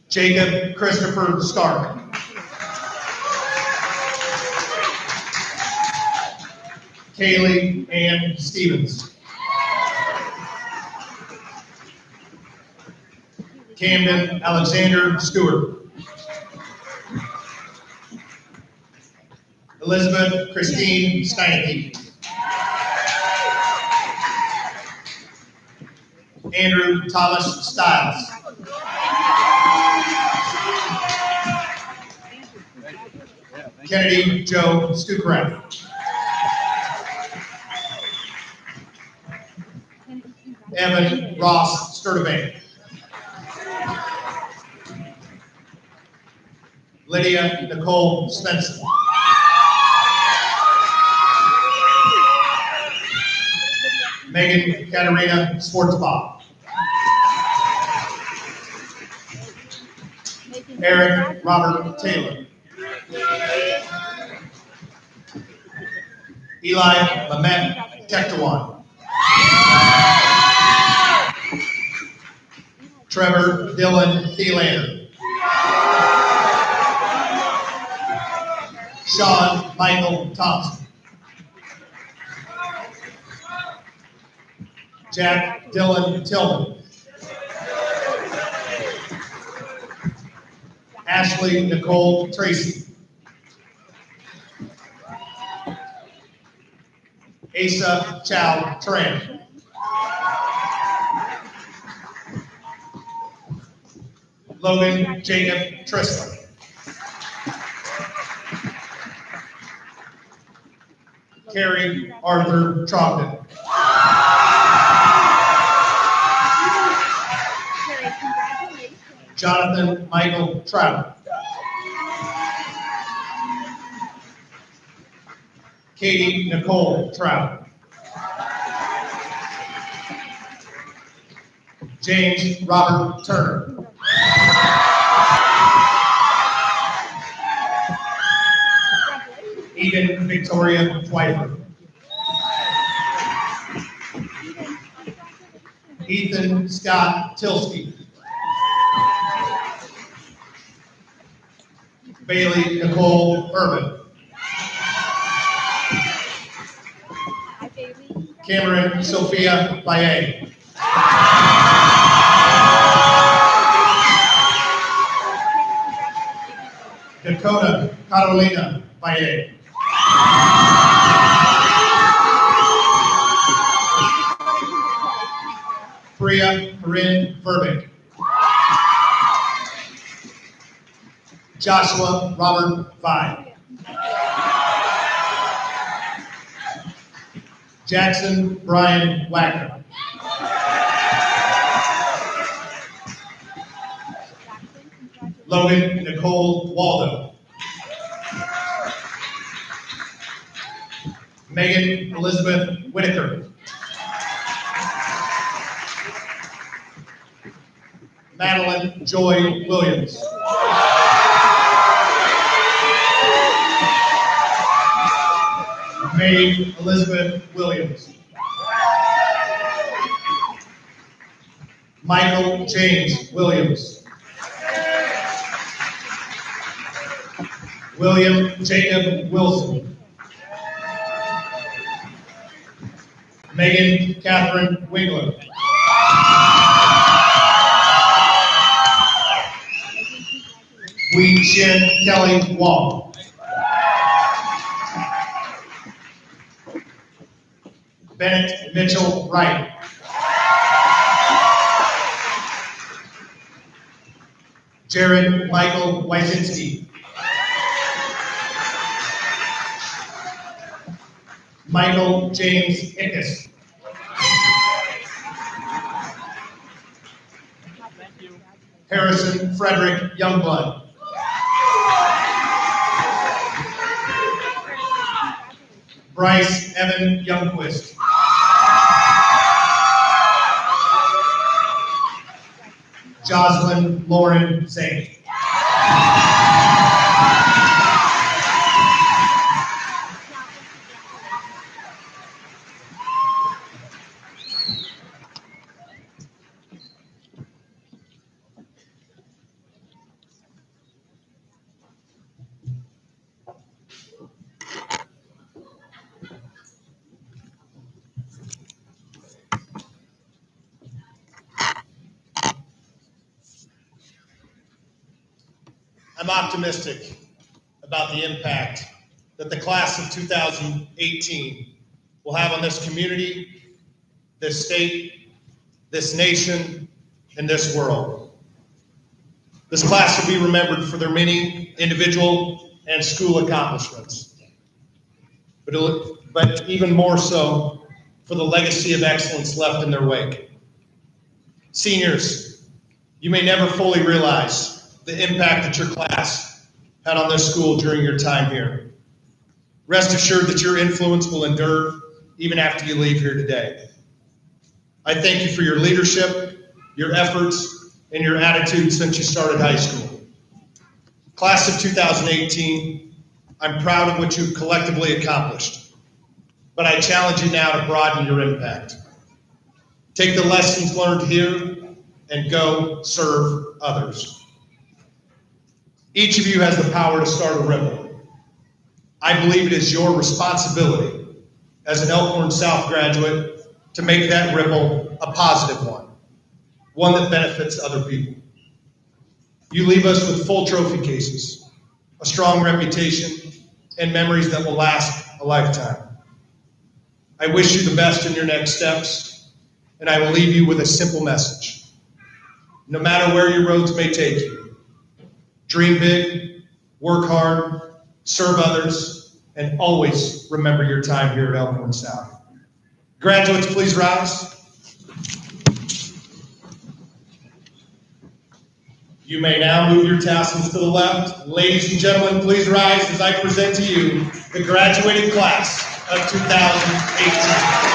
Jacob Christopher Stark. Kaylee Ann Stevens. Camden Alexander Stewart. Elizabeth Christine Steinke. Andrew Thomas Stiles. Kennedy Joe Stukrath. Evan Ross Sturtevant. Lydia Nicole Svensson. Megan Katarina Schwartzbach. Eric Robert Taylor. Eli Lamet Tektawan. Trevor Dylan Thielander. Sean Michael Thompson. Jack Dylan Tillman. Ashley Nicole Tracy. Asa Chow Tran. Logan Jacob Tristan. Carrie Arthur Trogdon. Jonathan Michael Trout. Katie Nicole Trout. James Robert Turner. Eden Victoria Twyford. Ethan Scott Tilsky. Bailey Nicole Urban. Cameron Sophia Baye. Dakota Carolina Baye. Priya Corinne Verbeek. Joshua Robert Vine. Jackson Brian Wagner. Logan Nicole Waldo. Megan Elizabeth Whitaker. Madeline Joy Williams. Mae Elizabeth Williams. Michael James Williams. William Jacob Wilson. Megan Catherine Wingler. Wee Shin Kelly Wong. Bennett Mitchell Wright. Jared Michael Wysinski. Michael James Ickes. Harrison Frederick Youngblood. Bryce Evan Youngquist. Jocelyn Lauren Saint. I'm optimistic about the impact that the class of 2018 will have on this community, this state, this nation, and this world. This class will be remembered for their many individual and school accomplishments, but even more so for the legacy of excellence left in their wake. Seniors, you may never fully realize the impact that your class had on this school during your time here. Rest assured that your influence will endure even after you leave here today. I thank you for your leadership, your efforts, and your attitude since you started high school. Class of 2018, I'm proud of what you've collectively accomplished, but I challenge you now to broaden your impact. Take the lessons learned here and go serve others. Each of you has the power to start a ripple. I believe it is your responsibility as an Elkhorn South graduate to make that ripple a positive one that benefits other people. You leave us with full trophy cases, a strong reputation, and memories that will last a lifetime. I wish you the best in your next steps, and I will leave you with a simple message. No matter where your roads may take you, dream big, work hard, serve others, and always remember your time here at Elkhorn South. Graduates, please rise. You may now move your tassels to the left. Ladies and gentlemen, please rise as I present to you the graduating class of 2018.